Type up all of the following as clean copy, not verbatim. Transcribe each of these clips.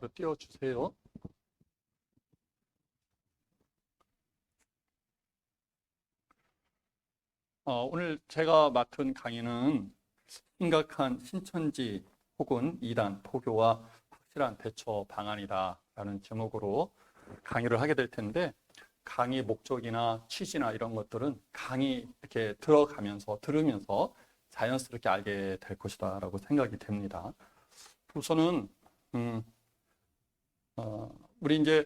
바로 띄워주세요. 오늘 제가 맡은 강의는 심각한 신천지 혹은 이단 포교와 확실한 대처 방안이다라는 제목으로 강의를 하게 될 텐데, 강의 목적이나 취지나 이런 것들은 강의 이렇게 들으면서 자연스럽게 알게 될 것이다라고 생각이 됩니다. 우선은 우리 이제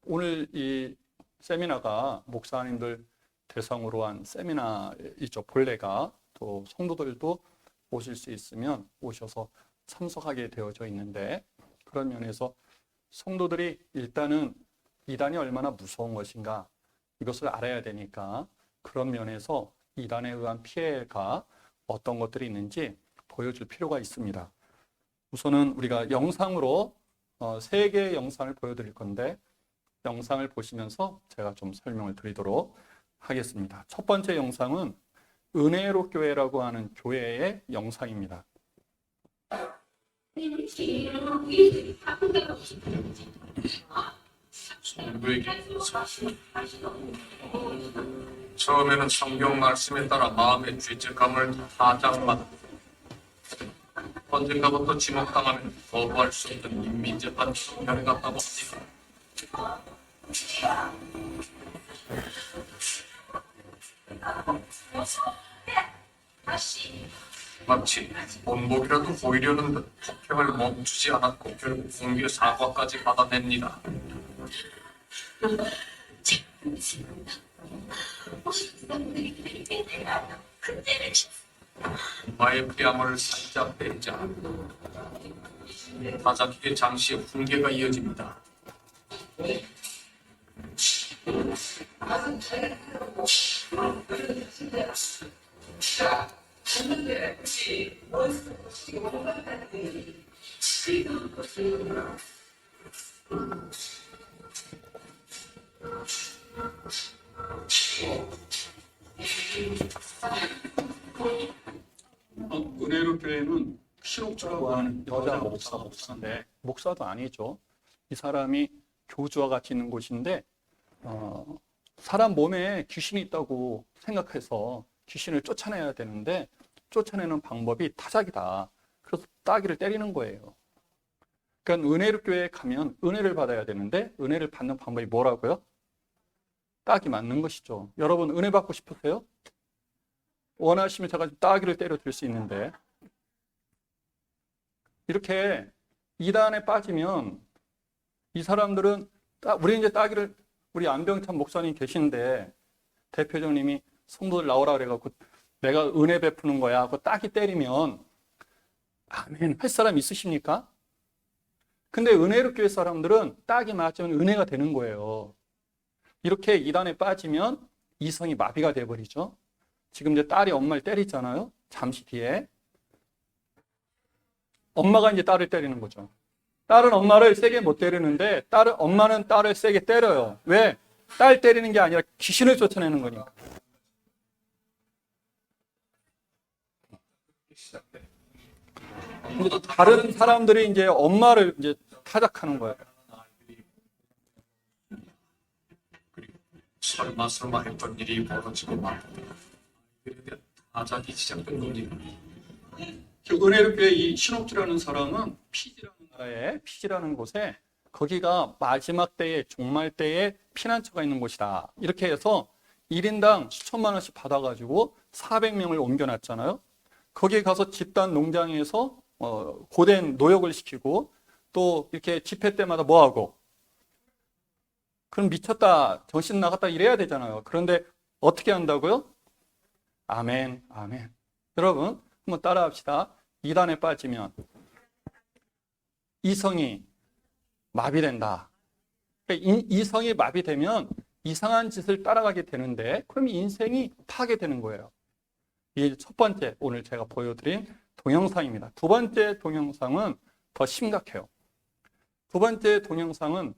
오늘 이 세미나가 목사님들 대상으로 한 세미나이죠. 본래가 또 성도들도 오실 수 있으면 오셔서 참석하게 되어져 있는데, 그런 면에서 성도들이 일단은 이단이 얼마나 무서운 것인가 이것을 알아야 되니까, 그런 면에서 이단에 의한 피해가 어떤 것들이 있는지 보여줄 필요가 있습니다. 우선은 우리가 영상으로 3개의 영상을 보여드릴 건데, 영상을 보시면서 제가 좀 설명을 드리도록 하겠습니다. 첫 번째 영상은 은혜로 교회라고 하는 교회의 영상입니다. 처음에는 성경 말씀에 따라 마음의 죄책감을 타작받아 언젠가부터 지목당하면 거부할 수 없는 인민재판 형편에 갔다고 합니다. 마치 본보기라도 보이려는 듯 폭행을 멈추지 않았고 결국 공개 사과까지 받아냅니다. 엄마의 뺨을 살짝 떼자 타작기의 장시의 훈계가 이어집니다. 은혜로 교회는 신옥주라고 하는 여자 목사인데, 목사도 아니죠. 이 사람이 교주와 같이 있는 곳인데, 사람 몸에 귀신이 있다고 생각해서 귀신을 쫓아내야 되는데, 쫓아내는 방법이 타작이다. 그래서 따귀를 때리는 거예요. 그러니까 은혜로 교회에 가면 은혜를 받아야 되는데, 은혜를 받는 방법이 뭐라고요? 따귀 맞는 것이죠. 여러분 은혜 받고 싶으세요? 원하시면 제가 따귀를 때려 드릴 수 있는데, 이렇게 이단에 빠지면 이 사람들은 우리 이제 따귀를, 우리 안병찬 목사님 계신데 대표장님이 성도들 나오라 그래갖고 내가 은혜 베푸는 거야 하고 따귀 때리면 아멘 할 사람 있으십니까? 근데 은혜로 교회 사람들은 따귀 맞으면 은혜가 되는 거예요. 이렇게 이단에 빠지면 이성이 마비가 돼버리죠. 지금 이제 딸이 엄마를 때리잖아요. 잠시 뒤에 엄마가 이제 딸을 때리는 거죠. 딸은 엄마를 세게 못 때리는데 엄마는 딸을 세게 때려요. 왜? 딸 때리는 게 아니라 귀신을 쫓아내는 거니까. 근데 다른 사람들이 이제 엄마를 이제 타작하는 거예요. 설마 했던 일이 벌어지고 말입니다. 타작이 시작된 겁니다. 은혜로 교회 이 신옥주라는 사람은 피지라는 곳에, 거기가 마지막 때에 종말 때에 피난처가 있는 곳이다. 이렇게 해서 1인당 수천만 원씩 받아가지고 400명을 옮겨놨잖아요. 거기에 가서 집단 농장에서 고된 노역을 시키고, 또 이렇게 집회 때마다 뭐하고, 그럼 미쳤다, 정신 나갔다 이래야 되잖아요. 그런데 어떻게 한다고요? 아멘, 아멘. 여러분 한번 따라합시다. 이단에 빠지면 이성이 마비된다. 이성이 마비되면 이상한 짓을 따라가게 되는데, 그럼 인생이 파괴되는 거예요. 이게 첫 번째 오늘 제가 보여드린 동영상입니다. 두 번째 동영상은 더 심각해요. 두 번째 동영상은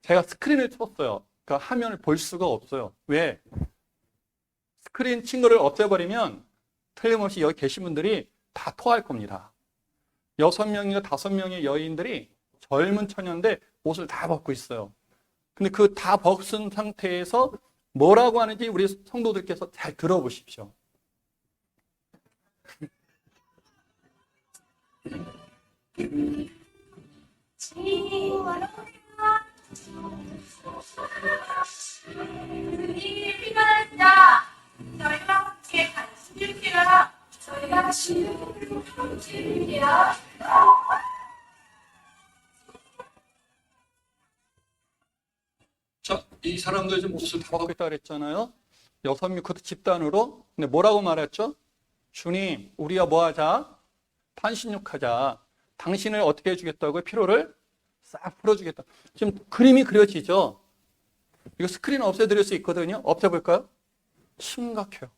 제가 스크린을 쳤어요. 그 화면을 볼 수가 없어요. 왜? 스크린 친 거를 없애버리면 틀림없이 여기 계신 분들이 다 토할 겁니다. 6명인가 5명의 여인들이 젊은 처녀인데 옷을 다 벗고 있어요. 근데 그 다 벗은 상태에서 뭐라고 하는지 우리 성도들께서 잘 들어보십시오. 그의 피가 났다. 저희가 함께 관심을 피라. 저희가 주님을 함께 피라. 자, 이 사람들 지금 옷을 다 벗고 있다 그랬잖아요. 6명 그 집단으로. 근데 뭐라고 말했죠? 주님, 우리가 뭐 하자? 판신육하자. 당신을 어떻게 해주겠다고요? 피로를 싹 풀어주겠다. 지금 그림이 그려지죠? 이거 스크린 없애드릴 수 있거든요. 없애볼까요? 심각해요.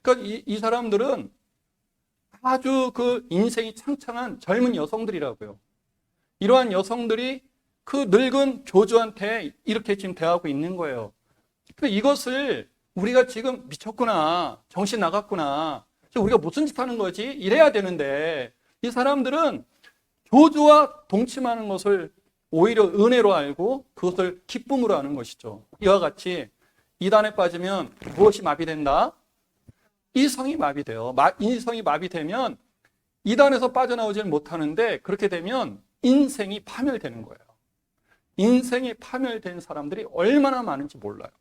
그러니까 이 사람들은 아주 그 인생이 창창한 젊은 여성들이라고요. 이러한 여성들이 그 늙은 교주한테 이렇게 지금 대하고 있는 거예요. 근데 이것을 우리가 지금 미쳤구나, 정신 나갔구나, 우리가 무슨 짓 하는 거지? 이래야 되는데 이 사람들은 교주와 동침하는 것을 오히려 은혜로 알고 그것을 기쁨으로 하는 것이죠. 이와 같이 이단에 빠지면 무엇이 마비된다? 이성이 마비돼요. 이성이 마비되면 이단에서 빠져나오질 못하는데 그렇게 되면 인생이 파멸되는 거예요. 인생이 파멸된 사람들이 얼마나 많은지 몰라요.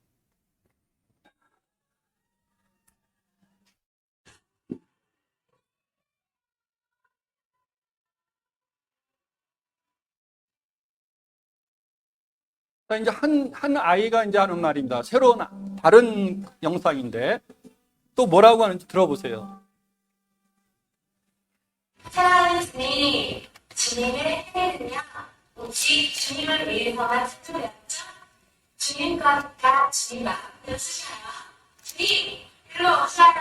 자, 이제 한 아이가 이제 하는 말입니다. 새로운 다른 영상인데 또 뭐라고 하는지 들어보세요. 사랑하는 주님, 주님을 해내느냐? 오직 주님을 위해서만 찾아야죠. 주님과 주님 마음을 쓰셔요. 주님, 일로 오셔요.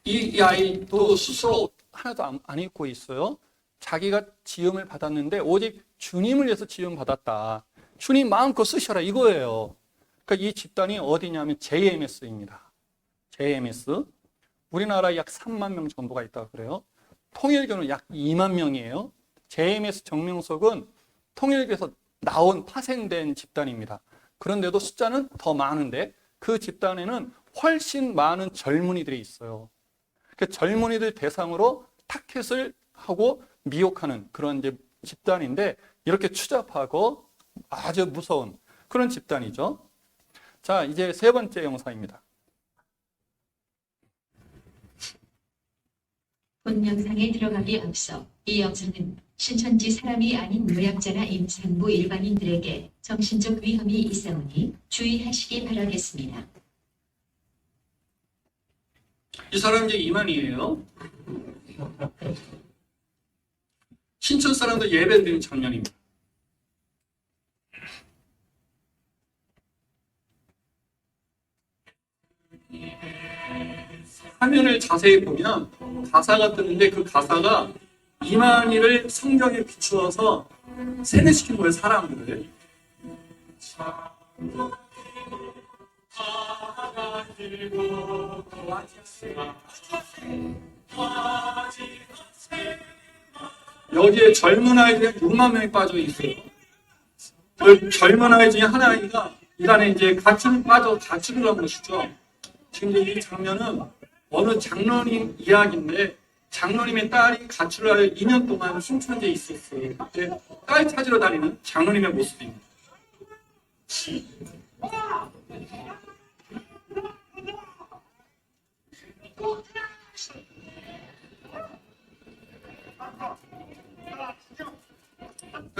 이 아이도 스스로 하나도 안 입고 있어요. 자기가 지음을 받았는데 오직 주님을 위해서 지음 받았다. 주님 마음껏 쓰셔라 이거예요. 그러니까 이 집단이 어디냐면 JMS입니다. JMS. 우리나라에 약 3만 명 정도가 있다고 그래요. 통일교는 약 2만 명이에요. JMS 정명석은 통일교에서 나온 파생된 집단입니다. 그런데도 숫자는 더 많은데 그 집단에는 훨씬 많은 젊은이들이 있어요. 그 젊은이들 대상으로 타켓을 하고 미혹하는 그런 이제 집단인데 이렇게 추잡하고 아주 무서운 그런 집단이죠. 자, 이제 세 번째 영상입니다. 본 영상에 들어가기 앞서 이 영상은 신천지 사람이 아닌 노약자나 임산부 일반인들에게 정신적 위험이 있사오니 주의하시기 바라겠습니다. 이 사람 이제 이만희예요. 신천 사람들 예배 드리는 장면입니다. 화면을 자세히 보면 가사가 뜨는데 그 가사가 이만희를 성경에 비추어서 세뇌시킨 거예요, 사람들을. 여기에 젊은 아이들이 6만 명이 빠져 있어요. 그 젊은 아이 중에 한 아이가 이간에 이제 가출을 한 것이죠. 지금 이 장면은 어느 장로님 이야기인데 장로님의 딸이 가출을 할 2년 동안 순천지에 있었어요. 그때 딸 찾으러 다니는 장로님의 모습입니다.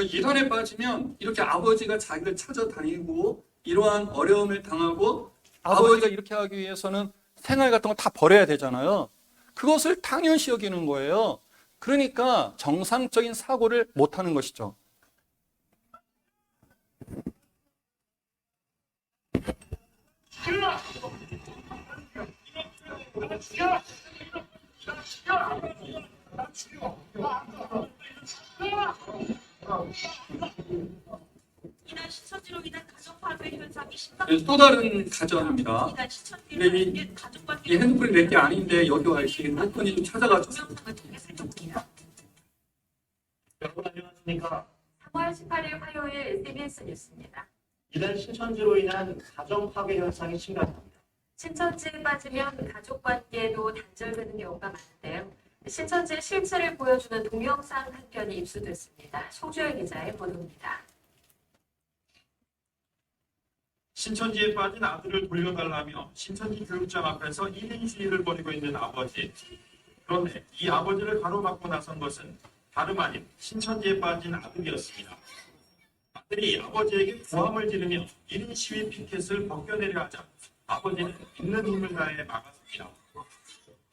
이단에 빠지면 이렇게 아버지가 자기를 찾아다니고 이러한 어려움을 당하고 아버지가 이렇게 하기 위해서는 생활 같은 거 다 버려야 되잖아요. 그것을 당연시 여기는 거예요. 그러니까 정상적인 사고를 못하는 것이죠. 이단 신천지로 인한 가족 파괴 현상이 또 다른 가정입니다. 이단 근데 신천지로 가족 이 핸드폰이 내 게 아닌데 여기 와 있으니 핸드폰이 좀 찾아가지고. 동영상을 통해 살펴봅니다. 여러분 안녕하십니까? 3월 18일 화요일 CBS 뉴스입니다. 이단 신천지로 인한 가정 파괴 현상이 심각합니다. 신천지에 빠지면 가족 관계도 단절되는 경우가 많은데요. 신천지의 실체를 보여주는 동영상 한 편이 입수됐습니다. 송주열 기자의 보도입니다. 신천지에 빠진 아들을 돌려달라며 신천지 교육장 앞에서 1인 시위를 벌이고 있는 아버지. 그런데 이 아버지를 가로막고 나선 것은 다름 아닌 신천지에 빠진 아들이었습니다. 아들이 아버지에게 고함을 지르며 1인 시위 피켓을 벗겨내려 하자 아버지는 있는 힘을 다해 막았습니다.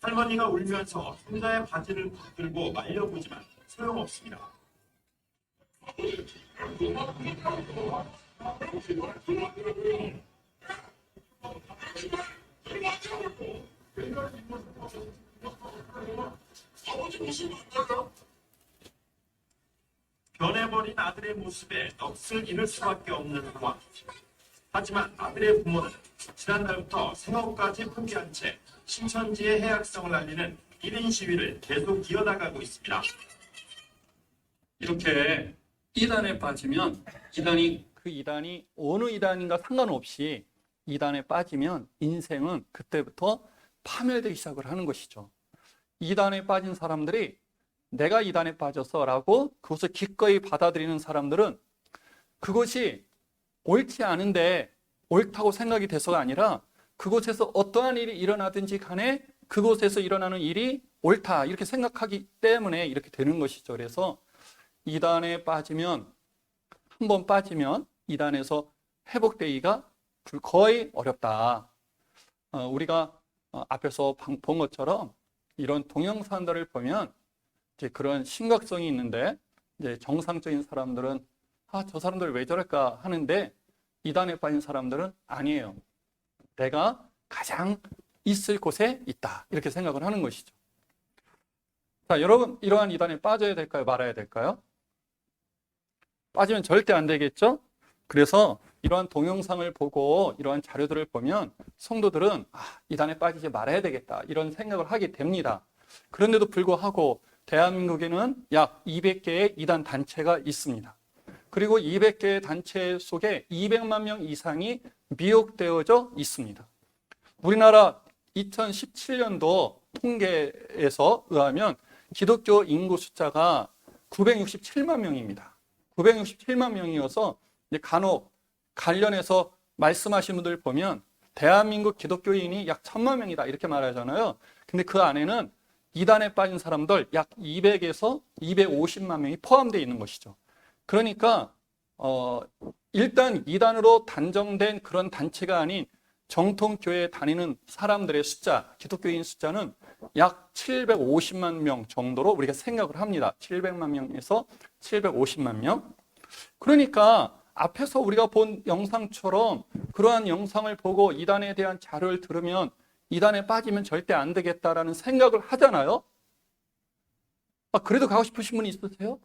할머니가 울면서 손자의 바지를 붙들고 말려보지만 소용없습니다. 변해버린 아들의 모습에 넋을 잃을 수밖에 없는 상황. 하지만 아들의 부모는 지난달부터 생업까지 포기한 채 신천지의 해악성을 알리는 1인 시위를 계속 이어나가고 있습니다. 이렇게 이단에 빠지면 그 이단이 어느 이단인가 상관없이 이단에 빠지면 인생은 그때부터 파멸되기 시작을 하는 것이죠. 이단에 빠진 사람들이 내가 이단에 빠졌어라고 그것을 기꺼이 받아들이는 사람들은 그것이 옳지 않은데 옳다고 생각이 돼서가 아니라 그곳에서 어떠한 일이 일어나든지 간에 그곳에서 일어나는 일이 옳다 이렇게 생각하기 때문에 이렇게 되는 것이죠. 그래서 이단에 빠지면 한번 빠지면 이단에서 회복되기가 거의 어렵다. 우리가 앞에서 본 것처럼 이런 동영상들을 보면 이제 그런 심각성이 있는데 이제 정상적인 사람들은 저 사람들 왜 저럴까 하는데 이단에 빠진 사람들은 아니에요. 내가 가장 있을 곳에 있다. 이렇게 생각을 하는 것이죠. 자, 여러분 이러한 이단에 빠져야 될까요? 말아야 될까요? 빠지면 절대 안 되겠죠? 그래서 이러한 동영상을 보고 이러한 자료들을 보면 성도들은 이단에 빠지지 말아야 되겠다. 이런 생각을 하게 됩니다. 그런데도 불구하고 대한민국에는 약 200개의 이단 단체가 있습니다. 그리고 200개의 단체 속에 200만 명 이상이 미혹되어져 있습니다. 우리나라 2017년도 통계에서 의하면 기독교 인구 숫자가 967만 명입니다. 967만 명이어서 이제 간혹 관련해서 말씀하신 분들 보면 대한민국 기독교인이 약 1000만 명이다 이렇게 말하잖아요. 근데 그 안에는 이단에 빠진 사람들 약 200에서 250만 명이 포함되어 있는 것이죠. 그러니까 일단 이단으로 단정된 그런 단체가 아닌 정통교회에 다니는 사람들의 숫자, 기독교인 숫자는 약 750만 명 정도로 우리가 생각을 합니다. 700만 명에서 750만 명. 그러니까 앞에서 우리가 본 영상처럼 그러한 영상을 보고 이단에 대한 자료를 들으면 이단에 빠지면 절대 안 되겠다라는 생각을 하잖아요. 그래도 가고 싶으신 분이 있으세요?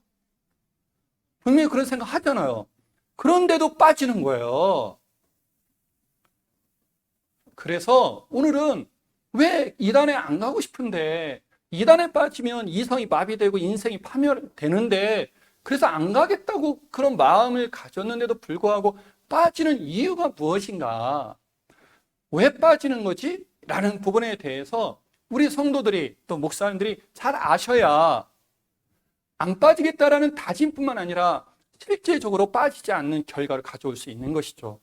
분명히 그런 생각 하잖아요. 그런데도 빠지는 거예요. 그래서 오늘은 왜 이단에 안 가고 싶은데 이단에 빠지면 이성이 마비되고 인생이 파멸되는데 그래서 안 가겠다고 그런 마음을 가졌는데도 불구하고 빠지는 이유가 무엇인가? 왜 빠지는 거지? 라는 부분에 대해서 우리 성도들이 또 목사님들이 잘 아셔야 안 빠지겠다라는 다짐뿐만 아니라 실제적으로 빠지지 않는 결과를 가져올 수 있는 것이죠.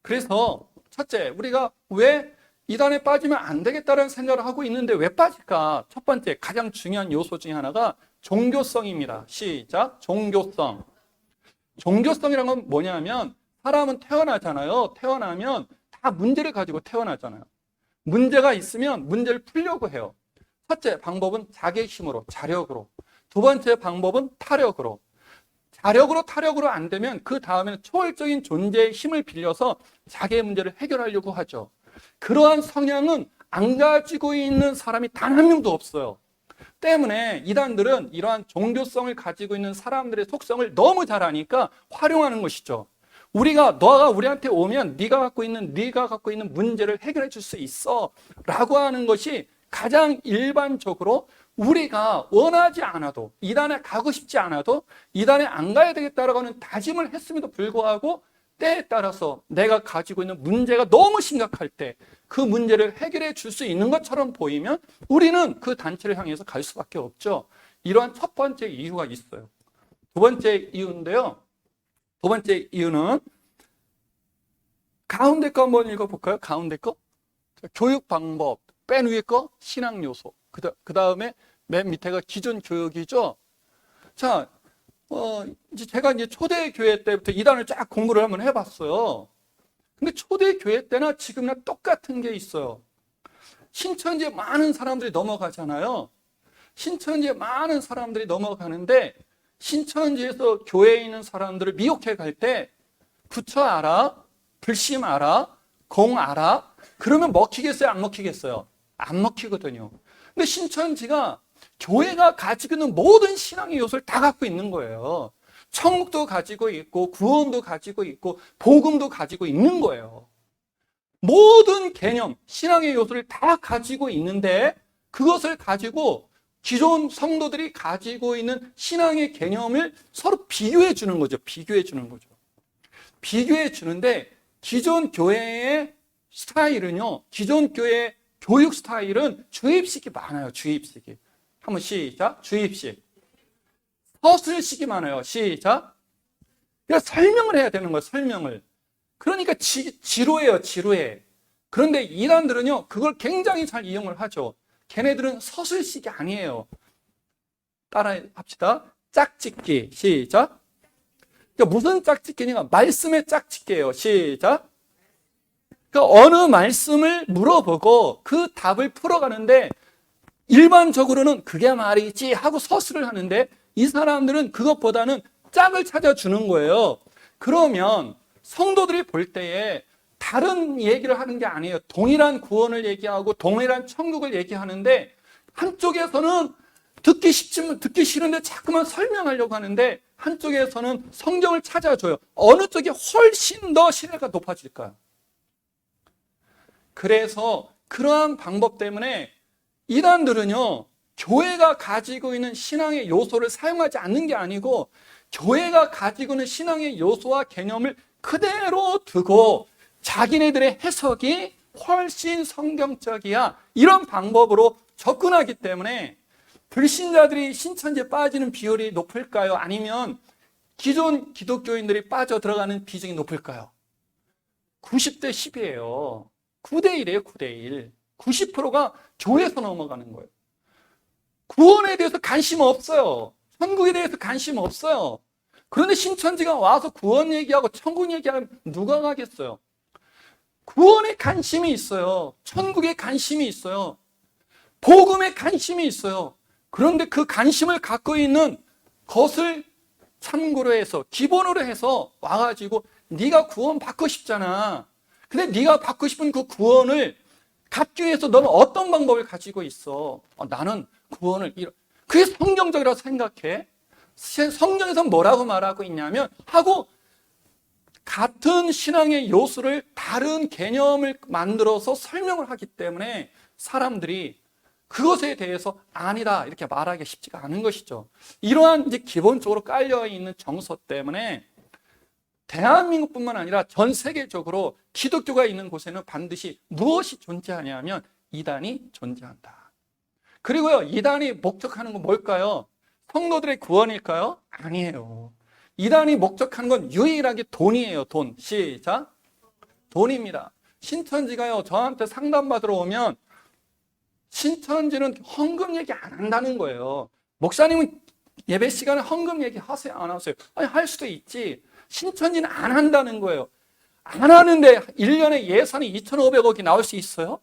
그래서 첫째, 우리가 왜 이단에 빠지면 안 되겠다라는 생각을 하고 있는데 왜 빠질까? 첫 번째, 가장 중요한 요소 중에 하나가 종교성입니다. 시작. 종교성. 종교성이란 건 뭐냐면 사람은 태어나잖아요. 태어나면 다 문제를 가지고 태어나잖아요. 문제가 있으면 문제를 풀려고 해요. 첫째 방법은 자기의 힘으로, 자력으로. 두 번째 방법은 타력으로. 자력으로 안 되면 그 다음에는 초월적인 존재의 힘을 빌려서 자기의 문제를 해결하려고 하죠. 그러한 성향은 안 가지고 있는 사람이 단 한 명도 없어요. 때문에 이단들은 이러한 종교성을 가지고 있는 사람들의 속성을 너무 잘 아니까 활용하는 것이죠. 너가 우리한테 오면 네가 갖고 있는 문제를 해결해 줄 수 있어 라고 하는 것이 가장 일반적으로 우리가 원하지 않아도, 이단에 가고 싶지 않아도 이단에 안 가야 되겠다라고 하는 다짐을 했음에도 불구하고 때에 따라서 내가 가지고 있는 문제가 너무 심각할 때 그 문제를 해결해 줄 수 있는 것처럼 보이면 우리는 그 단체를 향해서 갈 수밖에 없죠. 이러한 첫 번째 이유가 있어요. 두 번째 이유인데요. 두 번째 이유는 가운데 거 한번 읽어볼까요? 가운데 거. 교육 방법, 맨 위에 거 신앙 요소. 그 다음에 맨 밑에가 기존 교육이죠. 자, 이제 제가 이제 초대교회 때부터 이단을 쫙 공부를 한번 해봤어요. 근데 초대교회 때나 지금이나 똑같은 게 있어요. 신천지에 많은 사람들이 넘어가잖아요. 신천지에 많은 사람들이 넘어가는데 신천지에서 교회에 있는 사람들을 미혹해 갈 때 부처 알아? 불심 알아? 공 알아? 그러면 먹히겠어요? 안 먹히겠어요? 안 먹히거든요. 근데 신천지가 교회가 가지고 있는 모든 신앙의 요소를 다 갖고 있는 거예요. 천국도 가지고 있고 구원도 가지고 있고 복음도 가지고 있는 거예요. 모든 개념, 신앙의 요소를 다 가지고 있는데 그것을 가지고 기존 성도들이 가지고 있는 신앙의 개념을 서로 비교해 주는 거죠. 비교해 주는 거죠. 비교해 주는데 기존 교회의 스타일은요. 기존 교회의 교육 스타일은 주입식이 많아요. 주입식이. 한번 시작. 주입식. 서술식이 많아요. 시작. 그러니까 설명을 해야 되는 거예요. 설명을. 그러니까 지루해요. 지루해. 그런데 이단들은요. 그걸 굉장히 잘 이용을 하죠. 걔네들은 서술식이 아니에요. 따라 합시다. 짝짓기. 시작. 그러니까 무슨 짝짓기냐? 말씀의 짝짓기예요. 시작. 그러니까 어느 말씀을 물어보고 그 답을 풀어가는데 일반적으로는 그게 말이지 하고 서술을 하는데 이 사람들은 그것보다는 짝을 찾아주는 거예요. 그러면 성도들이 볼 때에 다른 얘기를 하는 게 아니에요. 동일한 구원을 얘기하고 동일한 천국을 얘기하는데 한쪽에서는 듣기 싫은데 자꾸만 설명하려고 하는데 한쪽에서는 성경을 찾아줘요. 어느 쪽이 훨씬 더 신뢰가 높아질까요? 그래서 그러한 방법 때문에 이단들은요, 교회가 가지고 있는 신앙의 요소를 사용하지 않는 게 아니고 교회가 가지고 있는 신앙의 요소와 개념을 그대로 두고 자기네들의 해석이 훨씬 성경적이야. 이런 방법으로 접근하기 때문에 불신자들이 신천지에 빠지는 비율이 높을까요? 아니면 기존 기독교인들이 빠져 들어가는 비중이 높을까요? 90대 10이에요. 9대 1이에요. 9대 1. 90%가 교회에서 넘어가는 거예요. 구원에 대해서 관심 없어요. 천국에 대해서 관심 없어요. 그런데 신천지가 와서 구원 얘기하고 천국 얘기하면 누가 가겠어요? 구원에 관심이 있어요. 천국에 관심이 있어요. 복음에 관심이 있어요. 그런데 그 관심을 갖고 있는 것을 참고로 해서 기본으로 해서 와가지고 네가 구원 받고 싶잖아. 근데 네가 받고 싶은 그 구원을 갖기 위해서 너는 어떤 방법을 가지고 있어? 나는 구원을 그게 성경적이라고 생각해. 성경에서 뭐라고 말하고 있냐면 하고 같은 신앙의 요소를 다른 개념을 만들어서 설명을 하기 때문에 사람들이 그것에 대해서 아니다 이렇게 말하기 쉽지가 않은 것이죠. 이러한 이제 기본적으로 깔려 있는 정서 때문에 대한민국뿐만 아니라 전 세계적으로 기독교가 있는 곳에는 반드시 무엇이 존재하냐면 이단이 존재한다. 그리고요, 이단이 목적하는 건 뭘까요? 성도들의 구원일까요? 아니에요. 이단이 목적하는 건 유일하게 돈이에요. 돈. 시작. 돈입니다. 신천지가요, 저한테 상담받으러 오면 신천지는 헌금 얘기 안 한다는 거예요. 목사님은 예배 시간에 헌금 얘기 하세요? 안 하세요? 아니, 할 수도 있지. 신천지는 안 한다는 거예요. 안 하는데 1년에 예산이 2,500억이 나올 수 있어요?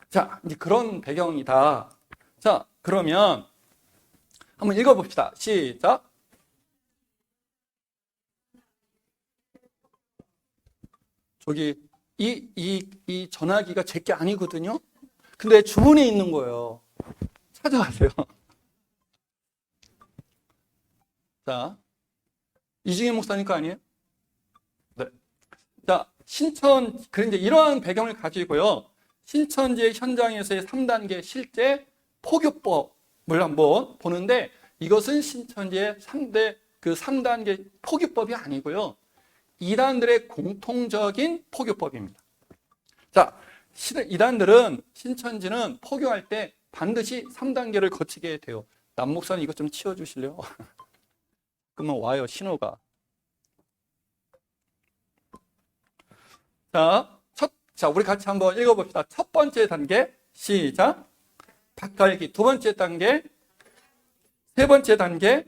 자, 이제 그런 배경이다. 자, 그러면 한번 읽어봅시다. 시작. 저기 이 전화기가 제 게 아니거든요. 근데 주문이 있는 거예요. 찾아가세요. 자, 이중희 목사님 거 아니에요? 네. 자, 그런데 이러한 배경을 가지고요. 신천지의 현장에서의 3단계 실제 포교법을 한번 보는데, 이것은 신천지의 3단계 포교법이 아니고요. 이단들의 공통적인 포교법입니다. 자, 이단들은, 신천지는 포교할 때 반드시 3단계를 거치게 돼요. 남목사님 이것 좀 치워주실래요? 그러면 와요, 신호가. 자, 우리 같이 한번 읽어봅시다. 첫 번째 단계, 시작. 밭갈기. 두 번째 단계, 세 번째 단계.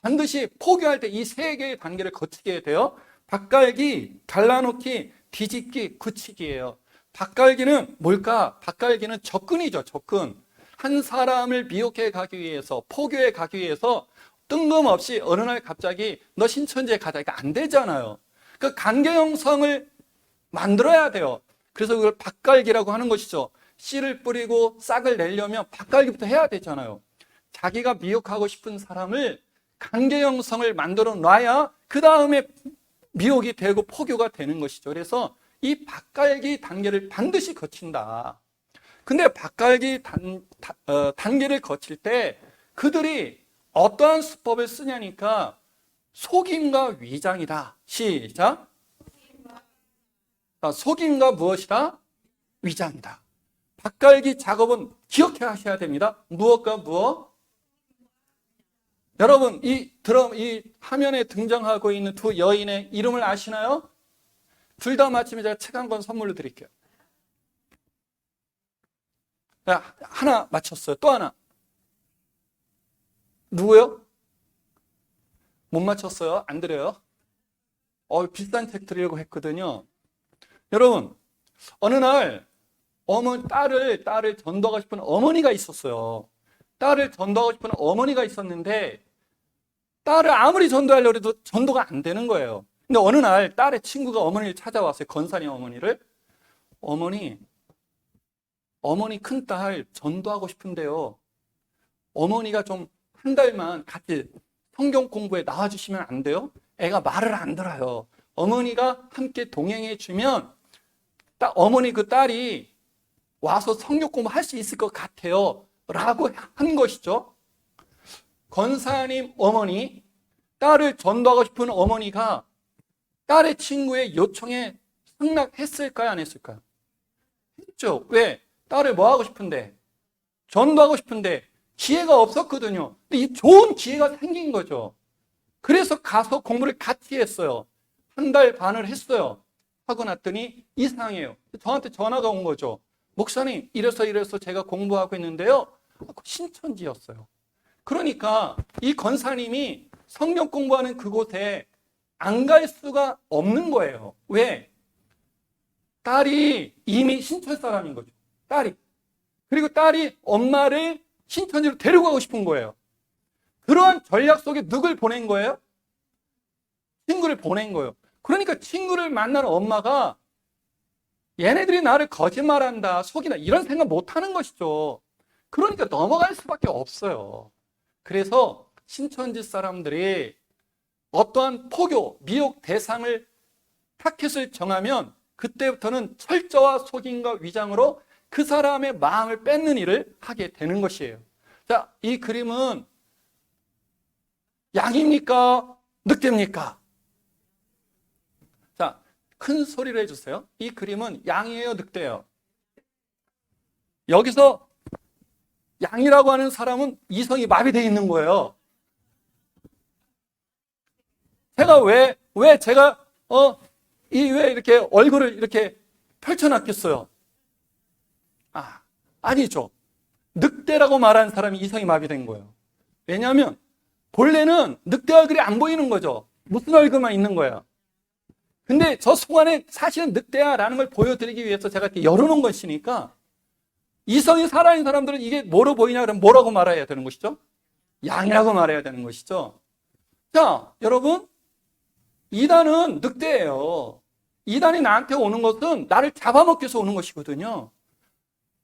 반드시 포교할 때 이 세 개의 단계를 거치게 돼요. 밭갈기, 갈라놓기, 뒤집기, 굳히기예요. 밭갈기는 뭘까? 밭갈기는 접근이죠, 접근. 한 사람을 미혹해 가기 위해서, 포교해 가기 위해서 뜬금없이 어느 날 갑자기 너 신천지에 가자. 이거 안 되잖아요. 그 관계 형성을 만들어야 돼요. 그래서 그걸 밭갈기라고 하는 것이죠. 씨를 뿌리고 싹을 내려면 밭갈기부터 해야 되잖아요. 자기가 미혹하고 싶은 사람을 관계 형성을 만들어 놔야 그 다음에 미혹이 되고 포교가 되는 것이죠. 그래서 이 밭갈기 단계를 반드시 거친다. 근데 밭갈기 단계를 거칠 때 그들이 어떠한 수법을 쓰냐니까 속임과 위장이다. 시작. 속임과 무엇이다? 위장이다. 밭갈기 작업은 기억해 하셔야 됩니다. 무엇과 무엇? 여러분, 이 화면에 등장하고 있는 두 여인의 이름을 아시나요? 둘 다 맞히면 제가 책 한 권 선물로 드릴게요. 하나 맞췄어요. 또 하나. 누구요? 못 맞췄어요? 안 드려요? 비싼 책 드리려고 했거든요. 여러분, 어느 날 딸을 전도하고 싶은 어머니가 있었어요. 딸을 전도하고 싶은 어머니가 있었는데 딸을 아무리 전도하려고 해도 전도가 안 되는 거예요. 근데 어느 날 딸의 친구가 어머니를 찾아왔어요. 권사님 어머니를. 어머니 큰딸 전도하고 싶은데요. 어머니가 좀 한 달만 같이 성경 공부에 나와주시면 안 돼요? 애가 말을 안 들어요. 어머니가 함께 동행해 주면 어머니 그 딸이 와서 성경 공부할 수 있을 것 같아요. 라고 한 것이죠. 권사님 어머니, 딸을 전도하고 싶은 어머니가 딸의 친구의 요청에 승낙했을까요? 안 했을까요? 했죠. 왜? 딸을 뭐 하고 싶은데? 전도하고 싶은데 기회가 없었거든요. 근데 이 좋은 기회가 생긴 거죠. 그래서 가서 공부를 같이 했어요. 한 달 반을 했어요. 하고 났더니 이상해요. 저한테 전화가 온 거죠. 목사님, 이래서 제가 공부하고 있는데요. 신천지였어요. 그러니까 이 권사님이 성경 공부하는 그곳에 안 갈 수가 없는 거예요. 왜? 딸이 이미 신천 사람인 거죠. 딸이. 그리고 딸이 엄마를 신천지로 데려가고 싶은 거예요. 그러한 전략 속에 누굴 보낸 거예요? 친구를 보낸 거예요. 그러니까 친구를 만나는 엄마가 얘네들이 나를 거짓말한다, 속이다 이런 생각 못 하는 것이죠. 그러니까 넘어갈 수밖에 없어요. 그래서 신천지 사람들이 어떠한 포교, 미혹 대상을 타켓을 정하면 그때부터는 철저와 속임과 위장으로 그 사람의 마음을 뺏는 일을 하게 되는 것이에요. 자, 이 그림은 양입니까? 늑대입니까? 자, 큰 소리로 해주세요. 이 그림은 양이에요, 늑대예요? 여기서 양이라고 하는 사람은 이성이 마비되어 있는 거예요. 제가 왜 제가 왜 이렇게 얼굴을 이렇게 펼쳐놨겠어요? 아니죠. 늑대라고 말하는 사람이 이성이 마비된 거예요. 왜냐하면 본래는 늑대 얼굴이 안 보이는 거죠. 무슨 얼굴만 있는 거예요. 근데 저 속 안에 사실은 늑대야라는 걸 보여드리기 위해서 제가 이렇게 열어놓은 것이니까 이성이 살아있는 사람들은 이게 뭐로 보이냐 그러면 뭐라고 말해야 되는 것이죠? 양이라고 말해야 되는 것이죠. 자, 여러분, 이단은 늑대예요. 이단이 나한테 오는 것은 나를 잡아먹기 위해서 오는 것이거든요.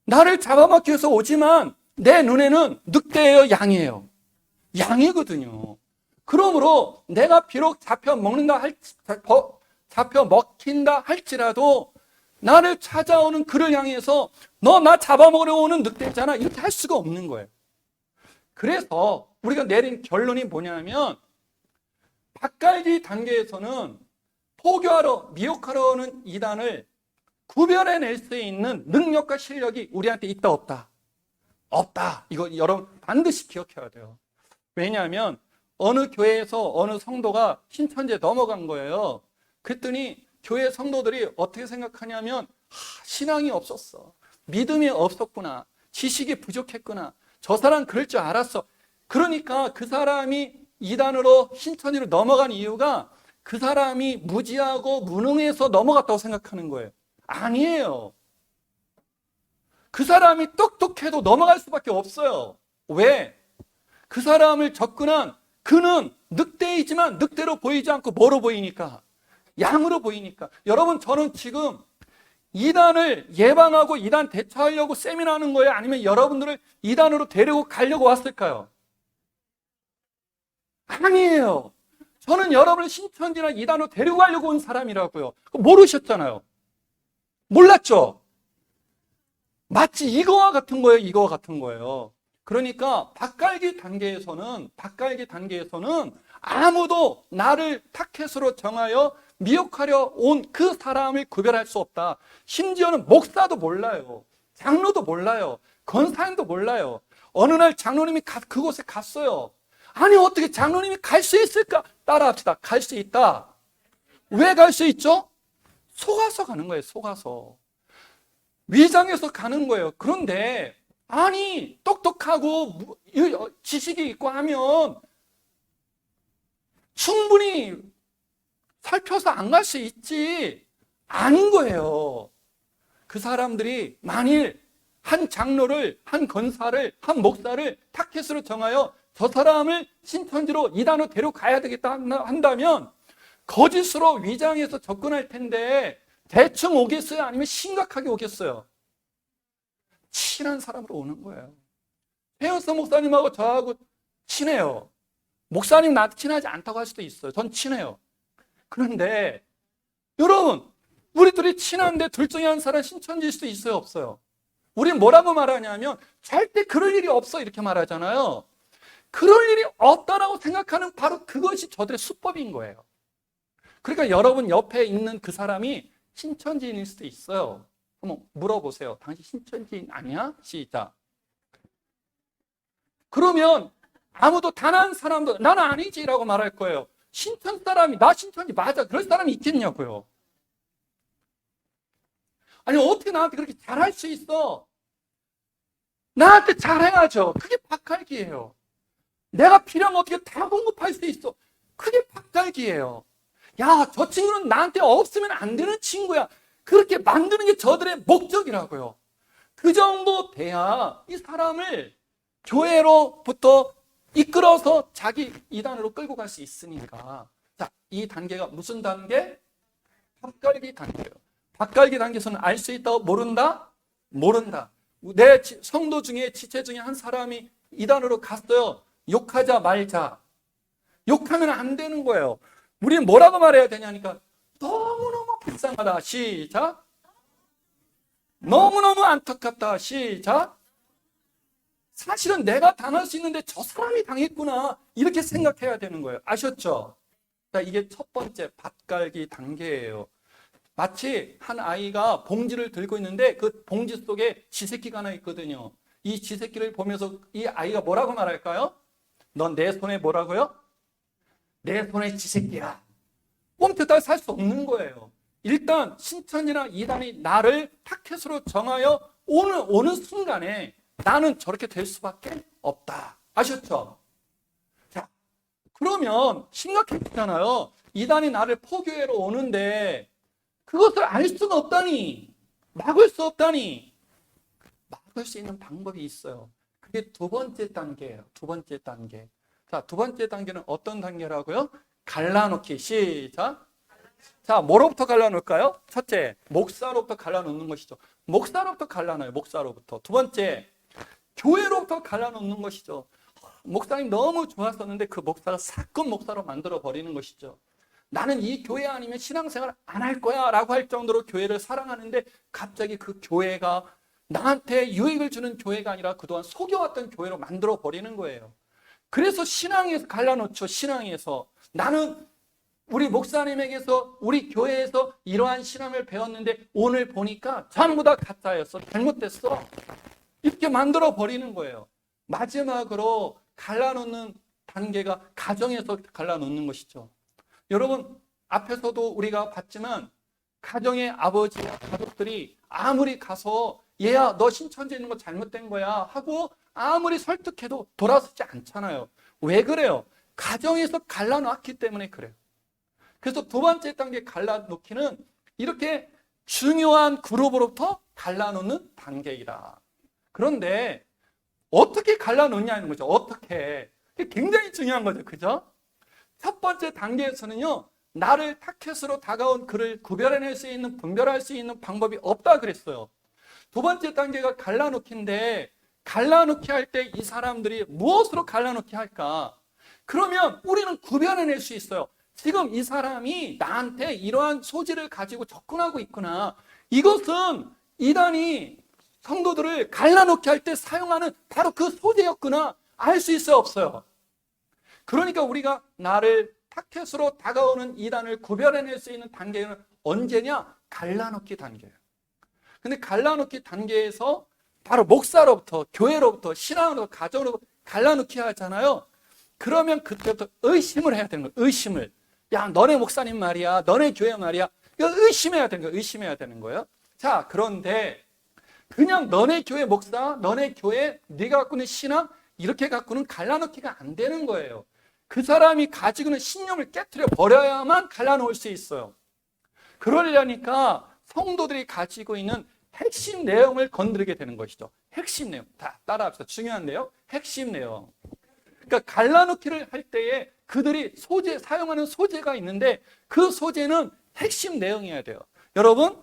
나를 잡아먹기 위해서 오지만 내 눈에는 늑대예요, 양이에요? 양이거든요. 그러므로 내가 비록 잡혀 먹힌다 할지라도 나를 찾아오는 그를 향해서 너 나 잡아먹으려 오는 늑대잖아, 이렇게 할 수가 없는 거예요. 그래서 우리가 내린 결론이 뭐냐면 밭갈기 단계에서는 포교하러 미혹하러 오는 이단을 구별해낼 수 있는 능력과 실력이 우리한테 있다 없다? 없다. 이거 여러분 반드시 기억해야 돼요. 왜냐하면 어느 교회에서 어느 성도가 신천지에 넘어간 거예요. 그랬더니 교회 성도들이 어떻게 생각하냐면 신앙이 없었어. 믿음이 없었구나. 지식이 부족했구나. 저 사람 그럴 줄 알았어. 그러니까 그 사람이 이단으로 신천지로 넘어간 이유가 그 사람이 무지하고 무능해서 넘어갔다고 생각하는 거예요. 아니에요. 그 사람이 똑똑해도 넘어갈 수밖에 없어요. 왜? 그 사람을 접근한 그는 늑대이지만 늑대로 보이지 않고 뭐로 보이니까? 양으로 보이니까. 여러분, 저는 지금 이단을 예방하고 이단 대처하려고 세미나 하는 거예요? 아니면 여러분들을 이단으로 데리고 가려고 왔을까요? 아니에요. 저는 여러분을 신천지나 이단으로 데리고 가려고 온 사람이라고요. 모르셨잖아요. 몰랐죠? 마치 이거와 같은 거예요. 이거와 같은 거예요. 그러니까 밭갈기 단계에서는 아무도 나를 타켓으로 정하여 미혹하려 온 그 사람을 구별할 수 없다. 심지어는 목사도 몰라요. 장로도 몰라요. 권사님도 몰라요. 어느 날 장로님이 그곳에 갔어요. 아니, 어떻게 장로님이 갈 수 있을까? 따라합시다. 갈 수 있다. 왜 갈 수 있죠? 속아서 가는 거예요. 속아서. 위장해서 가는 거예요. 그런데 아니, 똑똑하고 지식이 있고 하면 충분히 살펴서 안 갈 수 있지. 아닌 거예요. 그 사람들이 만일 한 장로를, 한 권사를, 한 목사를 타켓으로 정하여 저 사람을 신천지로 이단으로 데려가야 되겠다 한다면 거짓으로 위장해서 접근할 텐데 대충 오겠어요? 아니면 심각하게 오겠어요? 친한 사람으로 오는 거예요. 최연서 목사님하고 저하고 친해요. 목사님 나한테 친하지 않다고 할 수도 있어요. 전 친해요. 그런데 여러분, 우리 둘이 친한데 둘 중에 한 사람 신천지일 수도 있어요? 없어요? 우리는 뭐라고 말하냐면 절대 그럴 일이 없어 이렇게 말하잖아요. 그럴 일이 없다라고 생각하는 바로 그것이 저들의 수법인 거예요. 그러니까 여러분 옆에 있는 그 사람이 신천지인일 수도 있어요. 한번 물어보세요. 당신 신천지인 아니야? 시작. 그러면 아무도 단 한 사람도 나는 아니지라고 말할 거예요. 신천 사람이 나 신천지 맞아. 그럴 사람이 있겠냐고요. 아니, 어떻게 나한테 그렇게 잘할 수 있어? 나한테 잘해야죠. 그게 밭갈기예요. 내가 필요한 거 어떻게 다 공급할 수 있어. 그게 밭갈기예요. 야, 저 친구는 나한테 없으면 안 되는 친구야. 그렇게 만드는 게 저들의 목적이라고요. 그 정도 돼야 이 사람을 교회로부터 이끌어서 자기 이단으로 끌고 갈 수 있으니까. 자, 이 단계가 무슨 단계? 밭갈기 단계예요. 밭갈기 단계에서는 알 수 있다고 모른다? 모른다. 내 성도 중에 지체 중에 한 사람이 이단으로 갔어요. 욕하자 말자. 욕하면 안 되는 거예요. 우리는 뭐라고 말해야 되냐니까 너무너무 불쌍하다. 시작. 너무너무 안타깝다. 시작. 사실은 내가 당할 수 있는데 저 사람이 당했구나. 이렇게 생각해야 되는 거예요. 아셨죠? 자, 이게 첫 번째 밭갈기 단계예요. 마치 한 아이가 봉지를 들고 있는데 그 봉지 속에 쥐새끼가 하나 있거든요. 이 쥐새끼를 보면서 이 아이가 뭐라고 말할까요? 넌 내 손에 뭐라고요? 내 손에 쥐새끼야. 꼼짝달 살 수 없는 거예요. 일단 신천지나 이단이 나를 타켓으로 정하여 오는 순간에 나는 저렇게 될 수밖에 없다. 아셨죠? 자, 그러면 심각해지잖아요. 이단이 나를 포교회로 오는데 그것을 알 수가 없다니, 막을 수 없다니. 막을 수 있는 방법이 있어요. 그게 두 번째 단계예요. 두 번째 단계. 자, 두 번째 단계는 어떤 단계라고요? 갈라놓기. 시작. 자, 뭐로부터 갈라놓을까요? 첫째, 목사로부터 갈라놓는 것이죠. 목사로부터 갈라놔요. 목사로부터. 두 번째, 교회로부터 갈라놓는 것이죠. 목사님 너무 좋았었는데 그 목사가 사건 목사로 만들어 버리는 것이죠. 나는 이 교회 아니면 신앙생활 안 할 거야 라고 할 정도로 교회를 사랑하는데 갑자기 그 교회가 나한테 유익을 주는 교회가 아니라 그동안 속여왔던 교회로 만들어 버리는 거예요. 그래서 신앙에서 갈라놓죠. 신앙에서 나는 우리 목사님에게서 우리 교회에서 이러한 신앙을 배웠는데 오늘 보니까 전부 다 가짜였어. 잘못됐어. 이렇게 만들어 버리는 거예요. 마지막으로 갈라놓는 단계가 가정에서 갈라놓는 것이죠. 여러분, 앞에서도 우리가 봤지만 가정의 아버지와 가족들이 아무리 가서 얘야 너 신천지에 있는 거 잘못된 거야 하고 아무리 설득해도 돌아서지 않잖아요. 왜 그래요? 가정에서 갈라놨기 때문에 그래요. 그래서 두 번째 단계 갈라놓기는 이렇게 중요한 그룹으로부터 갈라놓는 단계이다. 그런데 어떻게 갈라놓냐는 거죠. 어떻게. 이게 굉장히 중요한 거죠. 그죠? 첫 번째 단계에서는요, 나를 타켓으로 다가온 그를 구별해낼 수 있는, 분별할 수 있는 방법이 없다 그랬어요. 두 번째 단계가 갈라놓기인데, 갈라놓기 할 때 이 사람들이 무엇으로 갈라놓기 할까? 그러면 우리는 구별해낼 수 있어요. 지금 이 사람이 나한테 이러한 소질을 가지고 접근하고 있구나. 이것은 이단이 성도들을 갈라놓기 할 때 사용하는 바로 그 소재였구나. 알 수 있어요, 없어요? 그러니까 우리가 나를 타켓으로 다가오는 이단을 구별해낼 수 있는 단계는 언제냐? 갈라놓기 단계예요. 근데 갈라놓기 단계에서 바로 목사로부터, 교회로부터, 신앙으로, 가정으로부터 갈라놓기 하잖아요. 그러면 그때부터 의심을 해야 되는 거예요. 의심을. 야, 너네 목사님 말이야. 너네 교회 말이야. 이거 의심해야 되는 거예요. 의심해야 되는 거예요. 자, 그런데 그냥 너네 교회 목사, 너네 교회, 네가 갖고 있는 신앙 이렇게 갖고는 갈라놓기가 안 되는 거예요. 그 사람이 가지고 있는 신념을 깨트려 버려야만 갈라놓을 수 있어요. 그러려니까 성도들이 가지고 있는 핵심 내용을 건드리게 되는 것이죠. 핵심 내용. 다 따라합시다. 중요한데요. 핵심 내용. 그러니까 갈라놓기를 할 때에 그들이 사용하는 소재가 있는데 그 소재는 핵심 내용이어야 돼요. 여러분,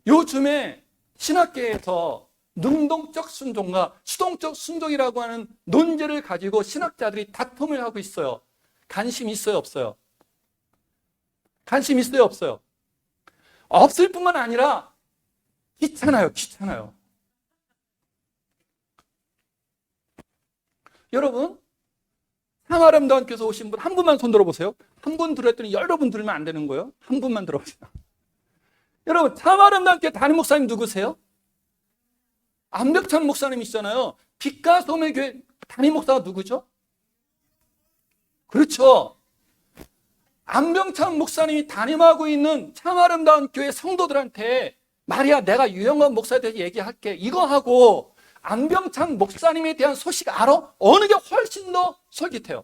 요즘에 신학계에서 능동적 순종과 수동적 순종이라고 하는 논제를 가지고 신학자들이 다툼을 하고 있어요. 관심 있어요, 없어요? 관심 있어요, 없어요? 없을 뿐만 아니라 귀찮아요, 귀찮아요. 여러분, 상아름다운께서 오신 분 한 분만 손 들어보세요. 한 분 들었더니 여러 분 들으면 안 되는 거예요. 한 분만 들어보세요. 여러분, 참아름다운께 담임 목사님 누구세요? 안벽찬 목사님이시잖아요. 빛과 소금의 교회 담임 목사가 누구죠? 그렇죠. 안병찬 목사님이 담임하고 있는 참아름다운 교회 성도들한테 말이야, 내가 유영관 목사에 대해서 얘기할게. 이거 하고 안병찬 목사님에 대한 소식 알아? 어느 게 훨씬 더 솔깃해요.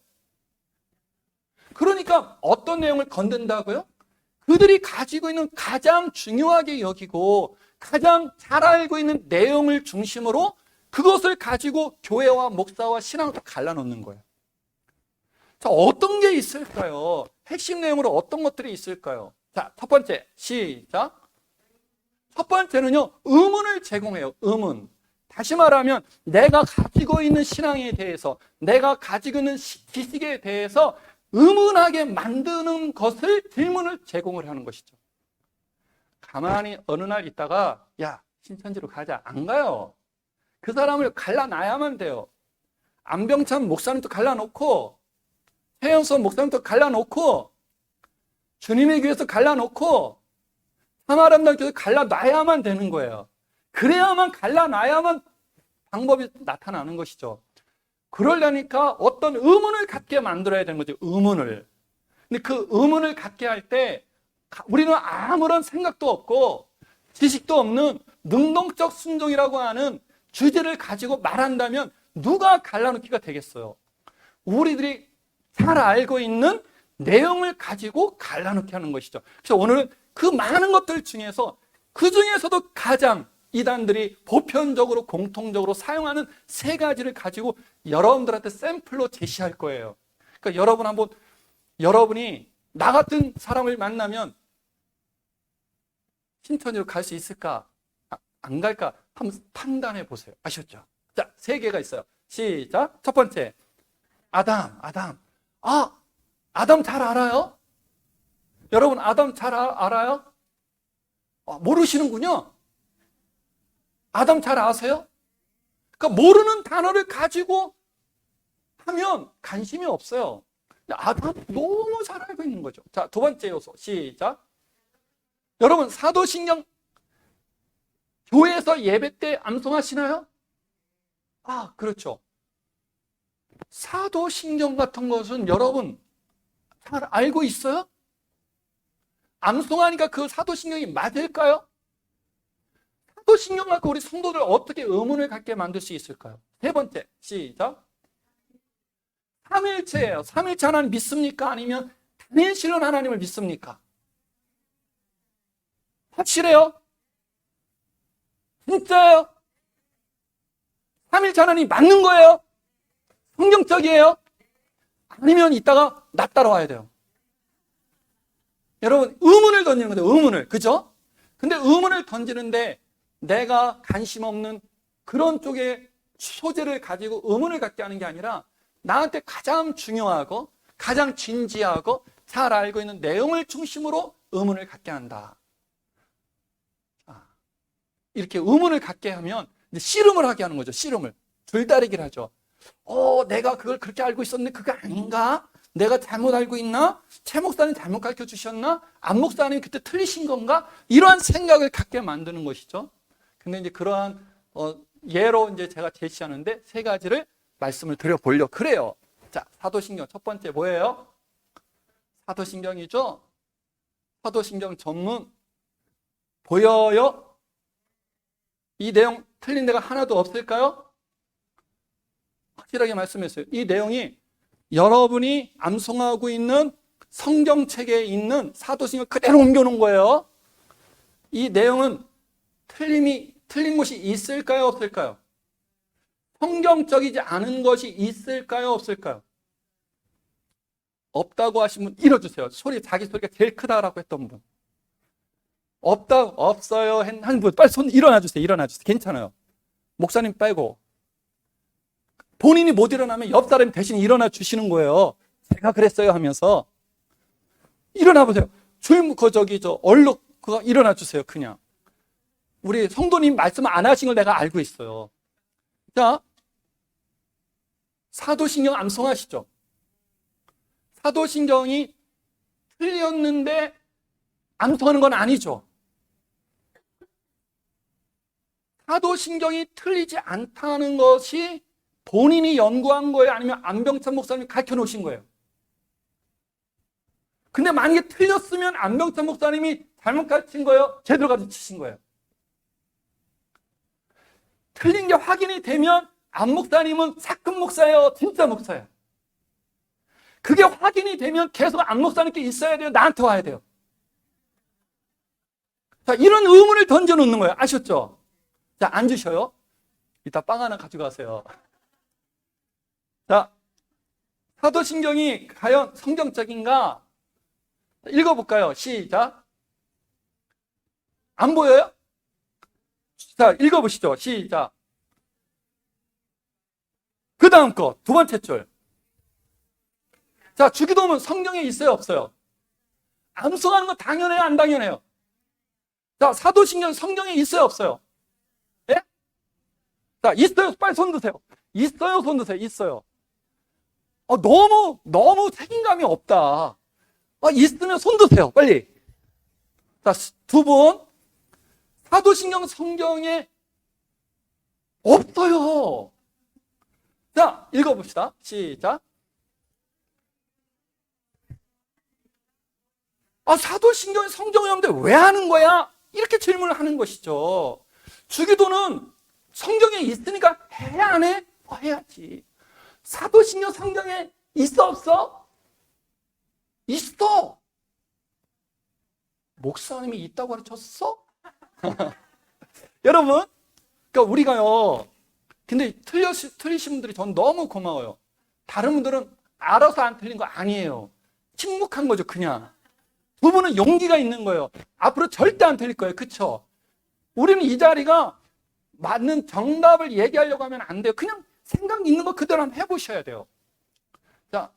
그러니까 어떤 내용을 건든다고요? 그들이 가지고 있는 가장 중요하게 여기고 가장 잘 알고 있는 내용을 중심으로 그것을 가지고 교회와 목사와 신앙을 갈라놓는 거예요. 자, 어떤 게 있을까요? 핵심 내용으로 어떤 것들이 있을까요? 자, 첫 번째, 시작. 첫 번째는요, 의문을 제공해요. 의문. 다시 말하면 내가 가지고 있는 신앙에 대해서, 내가 가지고 있는 지식에 대해서 의문하게 만드는 것을 질문을 제공을 하는 것이죠. 가만히 어느 날 있다가 야, 신천지로 가자. 안 가요. 그 사람을 갈라놔야만 돼요. 안병찬 목사님도 갈라놓고 최영선 목사님도 갈라놓고 주님의 교회에서 갈라놓고 참아름다운 교회에서 갈라놔야만 되는 거예요. 그래야만 갈라놔야만 방법이 나타나는 것이죠. 그러려니까 어떤 의문을 갖게 만들어야 되는 거죠. 의문을. 근데 그 의문을 갖게 할 때 우리는 아무런 생각도 없고 지식도 없는 능동적 순종이라고 하는 주제를 가지고 말한다면 누가 갈라놓기가 되겠어요? 우리들이 잘 알고 있는 내용을 가지고 갈라놓기 하는 것이죠. 그래서 오늘은 그 많은 것들 중에서 그 중에서도 가장 이단들이 보편적으로 공통적으로 사용하는 세 가지를 가지고 여러분들한테 샘플로 제시할 거예요. 그러니까 여러분이 나 같은 사람을 만나면 신천지로 갈 수 있을까? 안 갈까? 한번 판단해 보세요. 아셨죠? 자, 세 개가 있어요. 시작. 첫 번째, 아담. 아담 잘 알아요? 여러분 아담 잘 알아요? 모르시는군요. 아담 잘 아세요? 그러니까 모르는 단어를 가지고 하면 관심이 없어요. 아담 너무 잘 알고 있는 거죠. 자, 두 번째 요소 시작. 여러분 사도신경 교회에서 예배 때 암송하시나요? 그렇죠. 사도신경 같은 것은 여러분 잘 알고 있어요? 암송하니까 그 사도신경이 맞을까요? 사도신경 갖고 우리 성도들 어떻게 의문을 갖게 만들 수 있을까요? 세 번째 시작. 삼일체예요. 삼일체 하나님 믿습니까? 아니면 단일신론 하나님을 믿습니까? 확실해요? 진짜예요? 삼일체 하나님 맞는 거예요? 성경적이에요? 아니면 이따가 나 따라와야 돼요. 여러분 의문을 던지는 건데 의문을, 그죠? 근데 의문을 던지는데 내가 관심 없는 그런 쪽의 소재를 가지고 의문을 갖게 하는 게 아니라 나한테 가장 중요하고 가장 진지하고 잘 알고 있는 내용을 중심으로 의문을 갖게 한다. 이렇게 의문을 갖게 하면 이제 씨름을 하게 하는 거죠. 씨름을. 줄다리기를 하죠. 내가 그걸 그렇게 알고 있었는데 그거 아닌가? 내가 잘못 알고 있나? 최 목사님 잘못 가르쳐 주셨나? 안 목사님 그때 틀리신 건가? 이러한 생각을 갖게 만드는 것이죠. 근데 이제 그러한 예로 이제 제가 제시하는데 세 가지를 말씀을 드려보려고 그래요. 자, 사도신경 첫 번째 뭐예요? 사도신경이죠. 사도신경 전문 보여요? 이 내용 틀린 데가 하나도 없을까요? 확실하게 말씀했어요. 이 내용이 여러분이 암송하고 있는 성경책에 있는 사도신경 그대로 옮겨놓은 거예요. 이 내용은 틀린 곳이 있을까요? 없을까요? 성경적이지 않은 것이 있을까요? 없을까요? 없다고 하신 분 일어주세요. 자기 소리가 제일 크다라고 했던 분. 없어요 한 분 빨리 손 일어나주세요. 괜찮아요. 목사님 빼고. 본인이 못 일어나면 옆 사람이 대신 일어나 주시는 거예요. 제가 그랬어요 하면서. 일어나 보세요. 얼룩 그거 일어나 주세요. 그냥. 우리 성도님 말씀 안 하신 걸 내가 알고 있어요. 자, 사도신경 암송하시죠. 사도신경이 틀렸는데 암송하는 건 아니죠. 사도신경이 틀리지 않다는 것이 본인이 연구한 거예요? 아니면 안병찬 목사님이 가르쳐 놓으신 거예요? 근데 만약에 틀렸으면 안병찬 목사님이 잘못 가르친 거예요? 제대로 가르치신 거예요? 틀린 게 확인이 되면 안 목사님은 사큰 목사예요? 진짜 목사예요? 그게 확인이 되면 계속 안 목사님께 있어야 돼요? 나한테 와야 돼요? 자, 이런 의문을 던져놓는 거예요. 아셨죠? 자, 앉으셔요. 이따 빵 하나 가져가세요. 자, 사도신경이 과연 성경적인가? 읽어볼까요? 시작. 안 보여요? 자, 읽어보시죠. 시작. 그 다음 거, 두 번째 줄. 자, 주기도문 성경에 있어요? 없어요? 암송하는 거 당연해요? 안 당연해요? 자, 사도신경 성경에 있어요? 없어요? 예? 자, 있어요? 빨리 손 드세요. 있어요? 손 드세요? 있어요. 너무 책임감이 없다. 있으면 손 드세요. 빨리. 자, 두 분. 사도신경 성경에 없어요. 자, 읽어봅시다. 시작. 사도신경이 성경에 없는데 왜 하는 거야? 이렇게 질문을 하는 것이죠. 주기도는 성경에 있으니까 해야 안 해? 해야지. 사도신경 성경에 있어 없어? 있어. 목사님이 있다고 가르쳤어? 여러분, 그러니까 우리가요. 근데 틀리신 분들이 전 너무 고마워요. 다른 분들은 알아서 안 틀린 거 아니에요. 침묵한 거죠, 그냥. 두 분은 용기가 있는 거예요. 앞으로 절대 안 틀릴 거예요. 그쵸? 우리는 이 자리가 맞는 정답을 얘기하려고 하면 안 돼요. 그냥 생각 있는 거 그대로 한번 해보셔야 돼요. 자,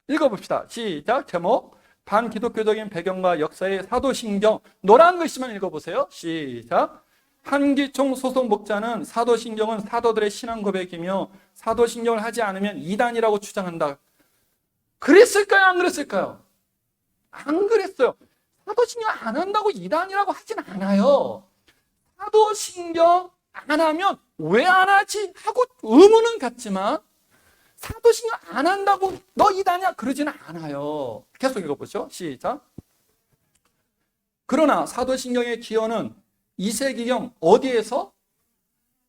읽어봅시다. 시작. 제목. 반기독교적인 배경과 역사의 사도신경, 노란 글씨만 읽어보세요. 시작. 한기총 소속 목자는 사도신경은 사도들의 신앙 고백이며 사도신경을 하지 않으면 이단이라고 주장한다. 그랬을까요? 안 그랬을까요? 안 그랬어요. 사도신경 안 한다고 이단이라고 하진 않아요. 사도신경 안 하면 왜 안 하지? 하고 의문은 갖지만 사도신경 안 한다고 너 이단이야? 그러지는 않아요. 계속 읽어보죠. 시작. 그러나 사도신경의 기원은 2세기경 어디에서?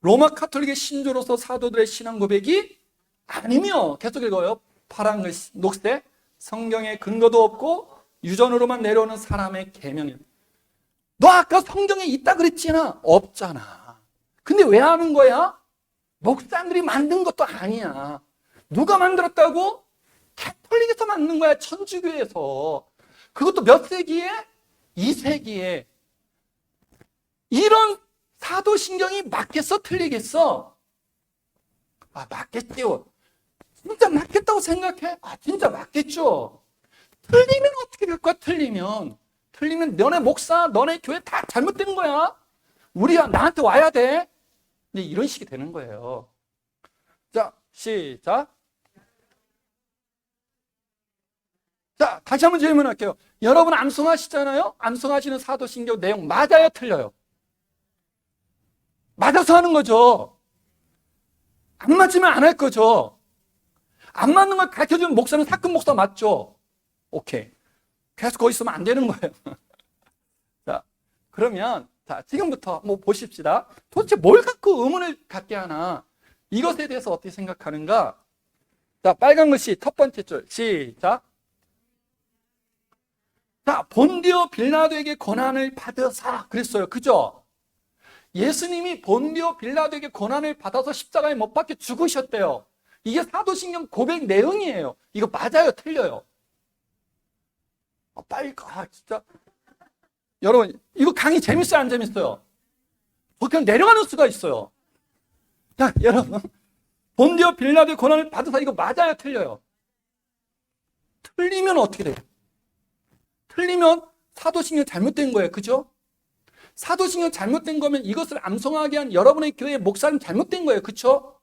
로마 카톨릭의 신조로서 사도들의 신앙 고백이 아니며, 계속 읽어요. 파란 글씨, 녹색. 성경에 근거도 없고 유전으로만 내려오는 사람의 계명입니다. 너 아까 성경에 있다 그랬잖아. 없잖아. 근데 왜 하는 거야? 목사님들이 만든 것도 아니야. 누가 만들었다고? 카톨릭에서 만든 거야. 천주교에서. 그것도 몇 세기에? 2세기에. 이런 사도신경이 맞겠어? 틀리겠어? 아, 맞겠죠. 진짜 맞겠다고 생각해? 아, 진짜 맞겠죠. 틀리면 어떻게 될 거야? 틀리면 너네 목사, 너네 교회 다 잘못된 거야. 우리가 나한테 와야 돼. 이제 이런 식이 되는 거예요. 자, 시작. 자, 다시 한번 질문할게요. 여러분 암송하시잖아요? 암송하시는 사도신경 내용 맞아요? 틀려요? 맞아서 하는 거죠. 안 맞으면 안 할 거죠. 안 맞는 걸 가르쳐주는 목사는 사건 목사 맞죠? 오케이. 계속 거기 있으면 안 되는 거예요. 자, 그러면 자, 지금부터 한번 보십시다. 도대체 뭘 갖고 의문을 갖게 하나? 이것에 대해서 어떻게 생각하는가? 자, 빨간 글씨 첫 번째 줄 시작. 자, 본디오 빌라도에게 고난을 받으사 그랬어요. 그죠? 예수님이 본디오 빌라도에게 고난을 받아서 십자가에 못 박혀 죽으셨대요. 이게 사도신경 고백 내용이에요. 이거 맞아요? 틀려요? 빨리 가, 진짜. 여러분, 이거 강의 재밌어요? 안 재밌어요? 그냥 내려가는 수가 있어요. 자, 여러분. 본디오 빌라도의 고난을 받으사 이거 맞아요? 틀려요? 틀리면 어떻게 돼요? 틀리면 사도신경 잘못된 거예요. 그죠? 사도신경 잘못된 거면 이것을 암송하게 한 여러분의 교회 목사님 잘못된 거예요. 그렇죠?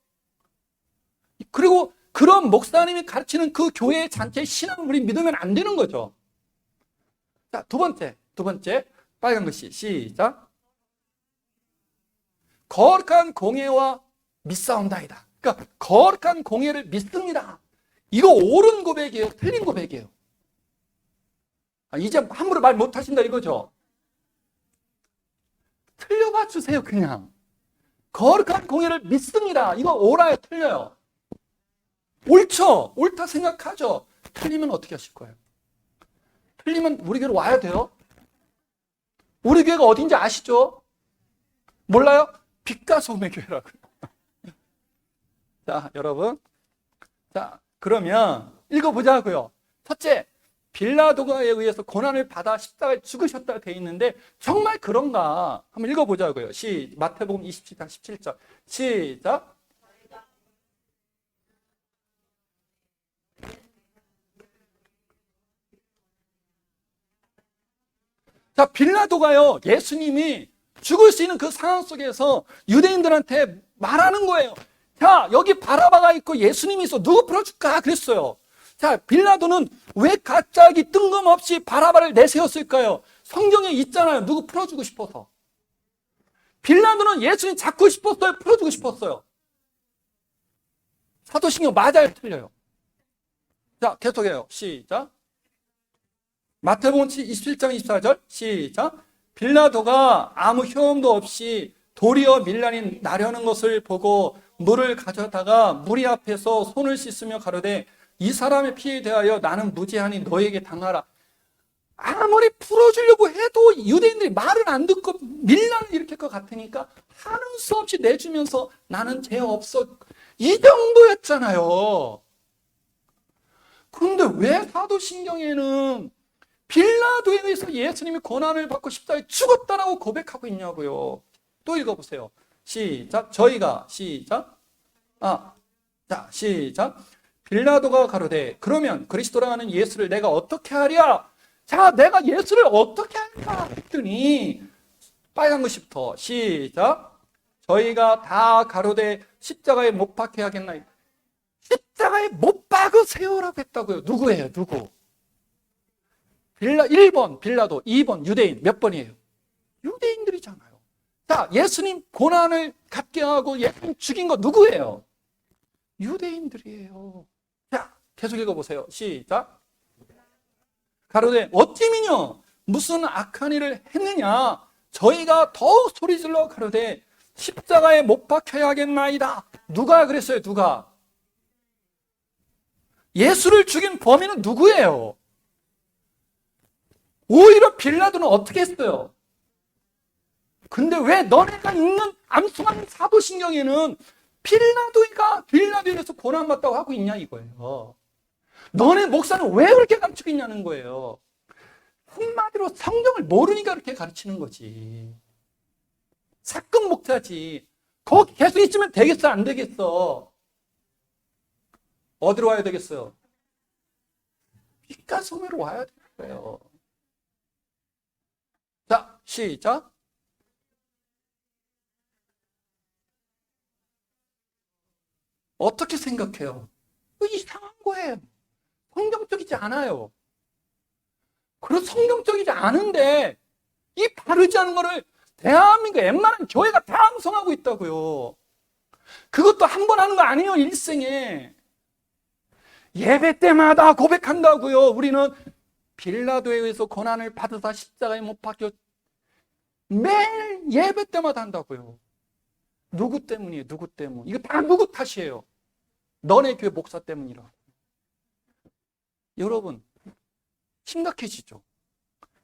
그리고 그런 목사님이 가르치는 그 교회의 잔치의 신앙을 우리 믿으면 안 되는 거죠. 자, 두 번째 빨간 글씨 시작. 거룩한 공예와 믿사온다이다. 그러니까 거룩한 공예를 믿습니다. 이거 옳은 고백이에요? 틀린 고백이에요? 이제 함부로 말 못하신다 이거죠? 틀려봐 주세요. 그냥 거룩한 공예를 믿습니다. 이거 옳아요? 틀려요? 옳죠? 옳다 생각하죠? 틀리면 어떻게 하실 거예요? 틀리면 우리 교회로 와야 돼요? 우리 교회가 어딘지 아시죠? 몰라요? 빛과 소금의 교회라고요. 자, 여러분. 자, 그러면 읽어보자고요. 첫째, 빌라도가에 의해서 고난을 받아 십자가에 죽으셨다 돼 있는데 정말 그런가? 한번 읽어보자고요. 마태복음 27장 17절 시작. 자, 빌라도가요, 예수님이 죽을 수 있는 그 상황 속에서 유대인들한테 말하는 거예요. 자, 여기 바라바가 있고 예수님이 있어. 누구 풀어줄까? 그랬어요. 자, 빌라도는 왜 갑자기 뜬금없이 바라바를 내세웠을까요? 성경에 있잖아요. 누구 풀어주고 싶어서. 빌라도는 예수님 잡고 싶었어요? 풀어주고 싶었어요? 사도신경 맞아요? 틀려요? 자, 계속해요. 시작. 마태복음 27장 24절 시작. 빌라도가 아무 효험도 없이 도리어 밀란이 나려는 것을 보고 물을 가져다가 무리 앞에서 손을 씻으며 가로되 이 사람의 피에 대하여 나는 무죄하니 너에게 당하라. 아무리 풀어주려고 해도 유대인들이 말을 안 듣고 밀란을 일으킬 것 같으니까 하는 수 없이 내주면서 나는 죄 없어. 이 정도였잖아요. 그런데 왜 사도신경에는 빌라도에 의해서 예수님이 고난을 받고 십자가에 죽었다라고 고백하고 있냐고요. 또 읽어보세요. 시작. 저희가 시작. 자, 시작. 빌라도가 가로되 그러면 그리스도라 하는 예수를 내가 어떻게 하랴? 자, 내가 예수를 어떻게 할까 했더니 빨간 것부터 시작. 저희가 다 가로되 십자가에 못 박혀 하겠나요? 십자가에 못 박으세요라고 했다고요. 누구예요? 누구? 1번 빌라도, 2번 유대인. 몇 번이에요? 유대인들이잖아요. 자, 예수님 고난을 갖게 하고 예수님 죽인 거 누구예요? 유대인들이에요. 자, 계속 읽어보세요. 시작. 가로되 어찌미뇨 무슨 악한 일을 했느냐? 저희가 더욱 소리질러 가로되 십자가에 못 박혀야 하겠나이다. 누가 그랬어요? 누가? 예수를 죽인 범인은 누구예요? 오히려 빌라도는 어떻게 했어요? 근데 왜 너네가 읽는 암송하는 사도신경에는 빌라도에서 고난받다고 하고 있냐 이거예요. 너네 목사는 왜 그렇게 가르치고 있냐는 거예요. 한마디로 성경을 모르니까 그렇게 가르치는 거지. 사건 목사지. 거기 계속 있으면 되겠어? 안 되겠어? 어디로 와야 되겠어요? 빛가섬으로 와야 될 거예요. 자, 시작. 어떻게 생각해요? 이상한 거예요. 성경적이지 않아요. 그리고 성경적이지 않은데 이 바르지 않은 거를 대한민국 웬만한 교회가 다 암송하고 있다고요. 그것도 한 번 하는 거 아니에요. 일생에. 예배 때마다 고백한다고요. 우리는 빌라도에 의해서 고난을 받으사 십자가에 못 박혀 매일 예배 때마다 한다고요. 누구 때문이에요? 누구 때문? 이거 다 누구 탓이에요? 너네 교회 목사 때문이라고. 여러분 심각해지죠.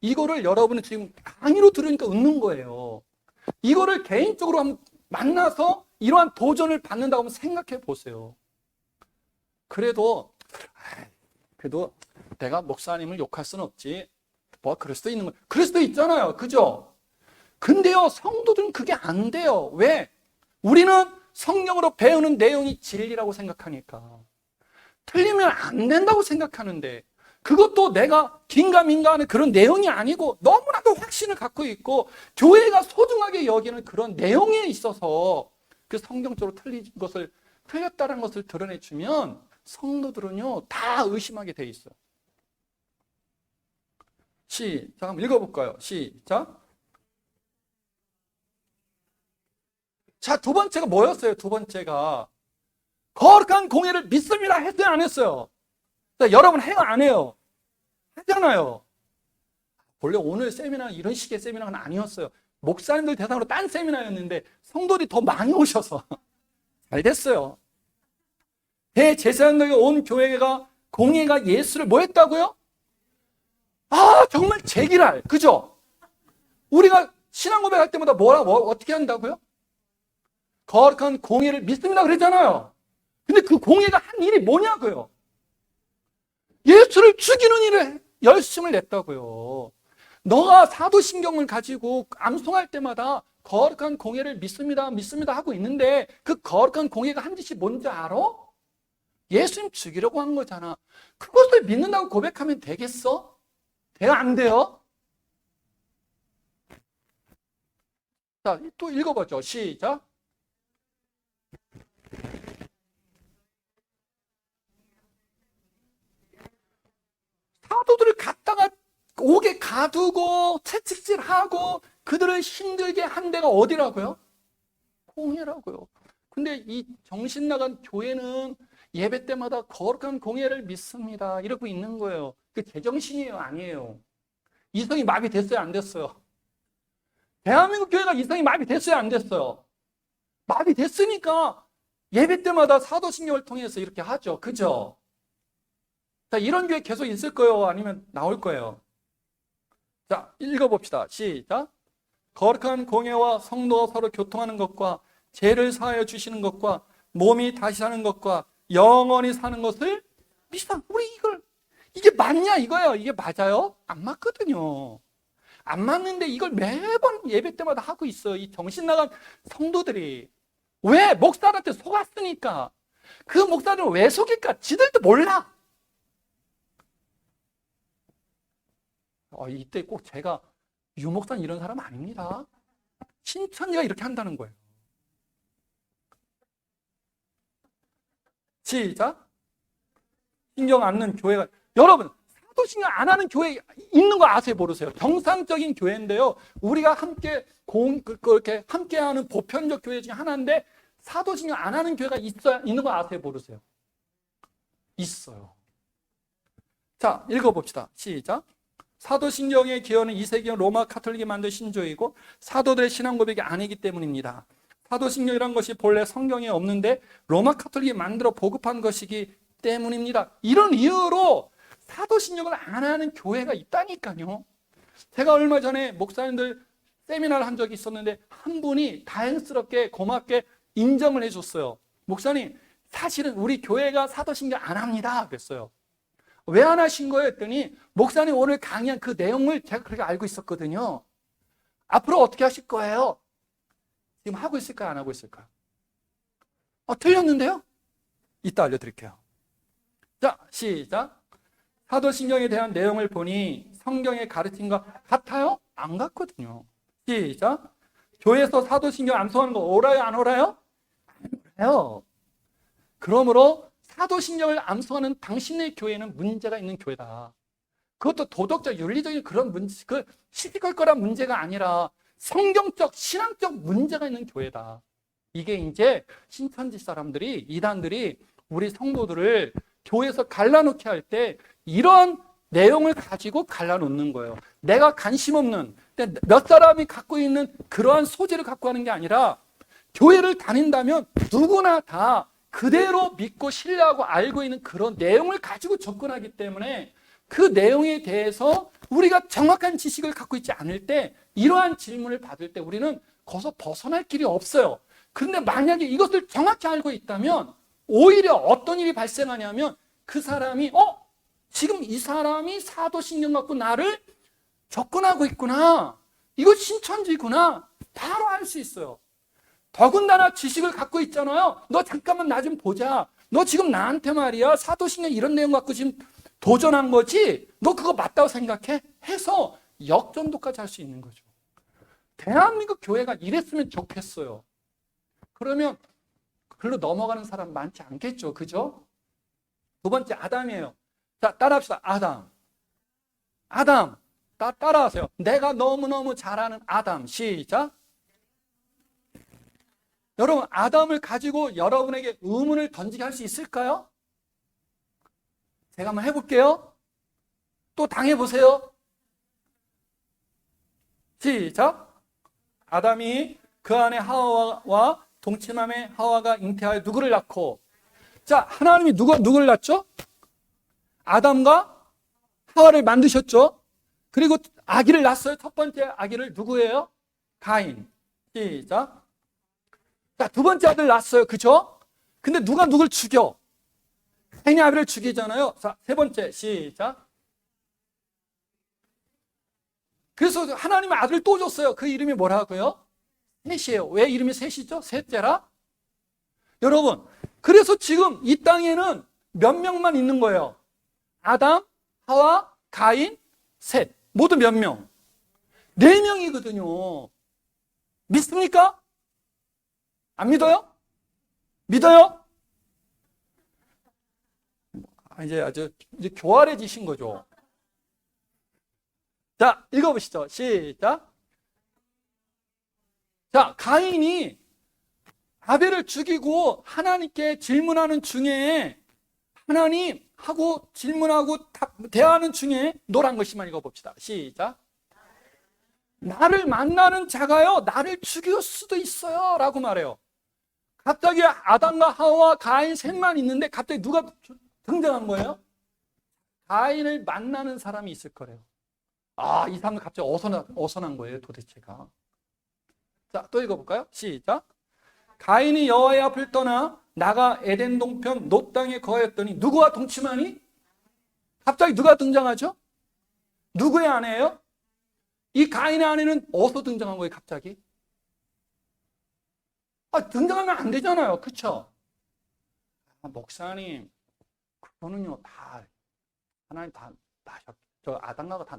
이거를 여러분이 지금 강의로 들으니까 웃는 거예요. 이거를 개인적으로 한번 만나서 이러한 도전을 받는다고 한번 생각해 보세요. 그래도 내가 목사님을 욕할 수는 없지. 뭐 그럴 수도 있는 거. 그럴 수도 있잖아요. 그죠? 근데요, 성도들은 그게 안 돼요. 왜? 우리는 성경으로 배우는 내용이 진리라고 생각하니까. 틀리면 안 된다고 생각하는데, 그것도 내가 긴가민가 하는 그런 내용이 아니고 너무나도 확신을 갖고 있고 교회가 소중하게 여기는 그런 내용에 있어서 그 성경적으로 틀렸다는 것을 드러내주면 성도들은요 다 의심하게 돼 있어요. 시작. 한번 읽어볼까요? 시작. 자, 두 번째가 뭐였어요? 두 번째가 거룩한 공예를 믿습니다 했어요? 안 했어요? 자, 여러분 해요? 안 해요? 하잖아요. 원래 오늘 세미나는 이런 식의 세미나는 아니었어요. 목사님들 대상으로 딴 세미나였는데 성도들이 더 많이 오셔서 잘 됐어요. 대제사장들이 온 교회가 공예가 예수를 뭐 했다고요? 아, 정말 제기랄. 그죠? 우리가 신앙 고백할 때마다 어떻게 한다고요? 거룩한 공예를 믿습니다 그랬잖아요. 근데 그 공예가 한 일이 뭐냐고요? 예수를 죽이는 일에 열심을 냈다고요. 너가 사도신경을 가지고 암송할 때마다 거룩한 공예를 믿습니다 하고 있는데 그 거룩한 공예가 한 짓이 뭔지 알아? 예수님 죽이려고 한 거잖아. 그것을 믿는다고 고백하면 되겠어? 돼요? 안 돼요? 자, 또 읽어보죠. 시작. 사도들을 갖다가 옥에 가두고 채찍질하고 그들을 힘들게 한 데가 어디라고요? 공예라고요. 근데 이 정신 나간 교회는 예배 때마다 거룩한 공예를 믿습니다 이러고 있는 거예요. 그 제정신이에요? 아니에요? 이성이 마비됐어요? 안 됐어요? 대한민국 교회가 이성이 마비됐어요? 안 됐어요? 마비됐으니까 예배 때마다 사도신경을 통해서 이렇게 하죠. 그죠? 자, 이런 교회 계속 있을 거예요? 아니면 나올 거예요? 자, 읽어봅시다. 시작. 거룩한 공예와 성도가 서로 교통하는 것과 죄를 사하여 주시는 것과 몸이 다시 사는 것과 영원히 사는 것을 믿습니다. 우리 이게 맞냐 이거예요. 이게 맞아요? 안 맞거든요. 안 맞는데 이걸 매번 예배 때마다 하고 있어요. 이 정신 나간 성도들이. 왜? 목사한테 속았으니까. 그 목사들은 왜 속일까? 지들도 몰라. 이때 꼭 제가 유목사는 이런 사람 아닙니다. 신천지가 이렇게 한다는 거예요. 시작. 신경 안 하는 교회가, 여러분 사도신경 안 하는 교회 있는 거 아세요? 모르세요? 정상적인 교회인데요, 우리가 함께 그렇게 함께하는 보편적 교회 중에 하나인데 사도신경 안 하는 교회가 있는 거 아세요? 모르세요? 있어요. 자, 읽어봅시다. 시작. 사도신경의 기원은 2세기형 로마 카톨릭이 만든 신조이고 사도들의 신앙 고백이 아니기 때문입니다. 사도신경이란 것이 본래 성경에 없는데 로마 카톨릭이 만들어 보급한 것이기 때문입니다. 이런 이유로 사도신경을 안 하는 교회가 있다니까요. 제가 얼마 전에 목사님들 세미나를 한 적이 있었는데 한 분이 다행스럽게 고맙게 인정을 해줬어요. 목사님, 사실은 우리 교회가 사도신경 안 합니다. 그랬어요. 왜 안 하신 거예요? 했더니 목사님 오늘 강의한 그 내용을 제가 그렇게 알고 있었거든요. 앞으로 어떻게 하실 거예요? 지금 하고 있을까요? 안 하고 있을까요? 틀렸는데요? 이따 알려드릴게요. 자, 시작. 사도신경에 대한 내용을 보니 성경의 가르침과 같아요? 안 같거든요. 시작. 교회에서 사도신경 암송하는 거 옳아요? 안 옳아요? 안 옳아요. 그러므로 사도신경을 암송하는 당신의 교회는 문제가 있는 교회다. 그것도 도덕적, 윤리적인 그런 문제, 그 시시콜콜한 문제가 아니라 성경적, 신앙적 문제가 있는 교회다. 이게 이제 신천지 사람들이, 이단들이 우리 성도들을 교회에서 갈라놓게 할 때 이런 내용을 가지고 갈라놓는 거예요. 내가 관심 없는, 몇 사람이 갖고 있는 그러한 소재를 갖고 하는 게 아니라 교회를 다닌다면 누구나 다 그대로 믿고 신뢰하고 알고 있는 그런 내용을 가지고 접근하기 때문에 그 내용에 대해서 우리가 정확한 지식을 갖고 있지 않을 때 이러한 질문을 받을 때 우리는 거기서 벗어날 길이 없어요. 그런데 만약에 이것을 정확히 알고 있다면 오히려 어떤 일이 발생하냐면 그 사람이 지금 이 사람이 사도신경 갖고 나를 접근하고 있구나. 이거 신천지구나. 바로 알 수 있어요. 더군다나 지식을 갖고 있잖아요. 너 잠깐만 나 좀 보자. 너 지금 나한테 말이야 사도신경 이런 내용 갖고 지금 도전한 거지? 너 그거 맞다고 생각해? 해서 역전도까지 할 수 있는 거죠. 대한민국 교회가 이랬으면 좋겠어요. 그러면 글로 넘어가는 사람 많지 않겠죠. 그죠? 두 번째 아담이에요. 자, 따라합시다. 아담. 따라하세요. 내가 너무너무 잘 아는 아담. 시작. 여러분, 아담을 가지고 여러분에게 의문을 던지게 할 수 있을까요? 제가 한번 해볼게요. 또 당해보세요. 시작. 아담이 그 안에 하와와 동침함에 하와가 잉태하여 누구를 낳고, 자, 하나님이 누구를 낳죠? 아담과 하와를 만드셨죠? 그리고 아기를 낳았어요. 첫 번째 아기를 누구예요? 가인. 시작. 자, 두 번째 아들 낳았어요. 그죠? 근데 누가 누굴 죽여? 가인이 아벨을 죽이잖아요. 자, 세 번째 시작. 그래서 하나님은 아들을 또 줬어요. 그 이름이 뭐라고요? 셋이에요. 왜 이름이 셋이죠? 셋째라? 여러분, 그래서 지금 이 땅에는 몇 명만 있는 거예요? 아담, 하와, 가인, 셋. 모두 몇 명? 4명이거든요. 믿습니까? 안 믿어요? 믿어요? 이제 아주 이제 교활해지신 거죠. 자, 읽어보시죠. 시작. 자, 가인이 아벨을 죽이고 하나님께 질문하는 중에 하나님하고 질문하고 대화하는 중에 노란 글씨만 읽어봅시다. 시작. 나를 만나는 자가요, 나를 죽일 수도 있어요. 라고 말해요. 갑자기 아담과 하와, 가인 셋만 있는데 갑자기 누가 등장한 거예요? 가인을 만나는 사람이 있을 거래요. 이 사람은 갑자기 어선한 거예요, 도대체가. 자, 또 읽어볼까요? 시작. 가인이 여호와의 앞을 떠나 나가 에덴 동편 놋 땅에 거하였더니 누구와 동침하니? 갑자기 누가 등장하죠? 누구의 아내예요? 이 가인의 아내는 어디서 등장한 거예요, 갑자기? 등장하면 안 되잖아요. 그쵸? 목사님, 그거는요, 다, 하나님 다 나셨, 저 아담과 다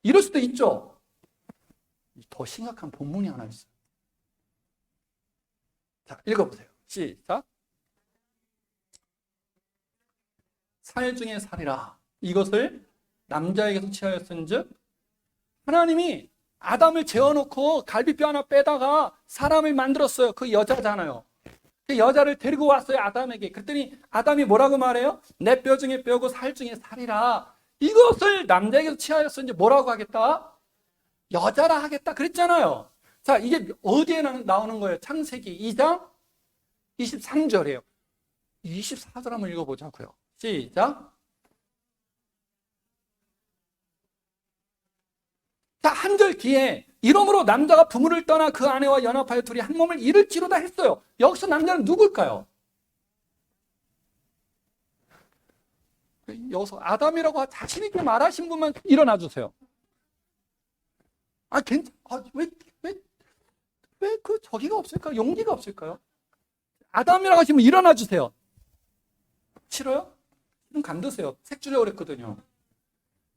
이럴 수도 있죠. 더 심각한 본문이 하나 있어요. 자, 읽어보세요. 시작. 살 중에 살이라. 이것을 남자에게서 취하였은즉 하나님이 아담을 재워놓고 갈비뼈 하나 빼다가 사람을 만들었어요. 그 여자잖아요. 그 여자를 데리고 왔어요, 아담에게. 그랬더니 아담이 뭐라고 말해요? 내 뼈 중에 뼈고 살 중에 살이라. 이것을 남자에게서 취하였은지 뭐라고 하겠다? 여자라 하겠다 그랬잖아요. 자, 이게 어디에 나오는 거예요? 창세기 2장 23절이에요. 24절 한번 읽어보자고요. 시작. 자, 한 절 뒤에 이러므로 남자가 부모를 떠나 그 아내와 연합하여 둘이 한 몸을 이룰지로다 했어요. 여기서 남자는 누굴까요? 여기서 아담이라고 자신 있게 말하신 분만 일어나 주세요. 왜 그 저기가 없을까요? 용기가 없을까요? 아담이라고 하시면 일어나 주세요. 싫어요? 좀 간드세요. 색 주려고 그랬거든요.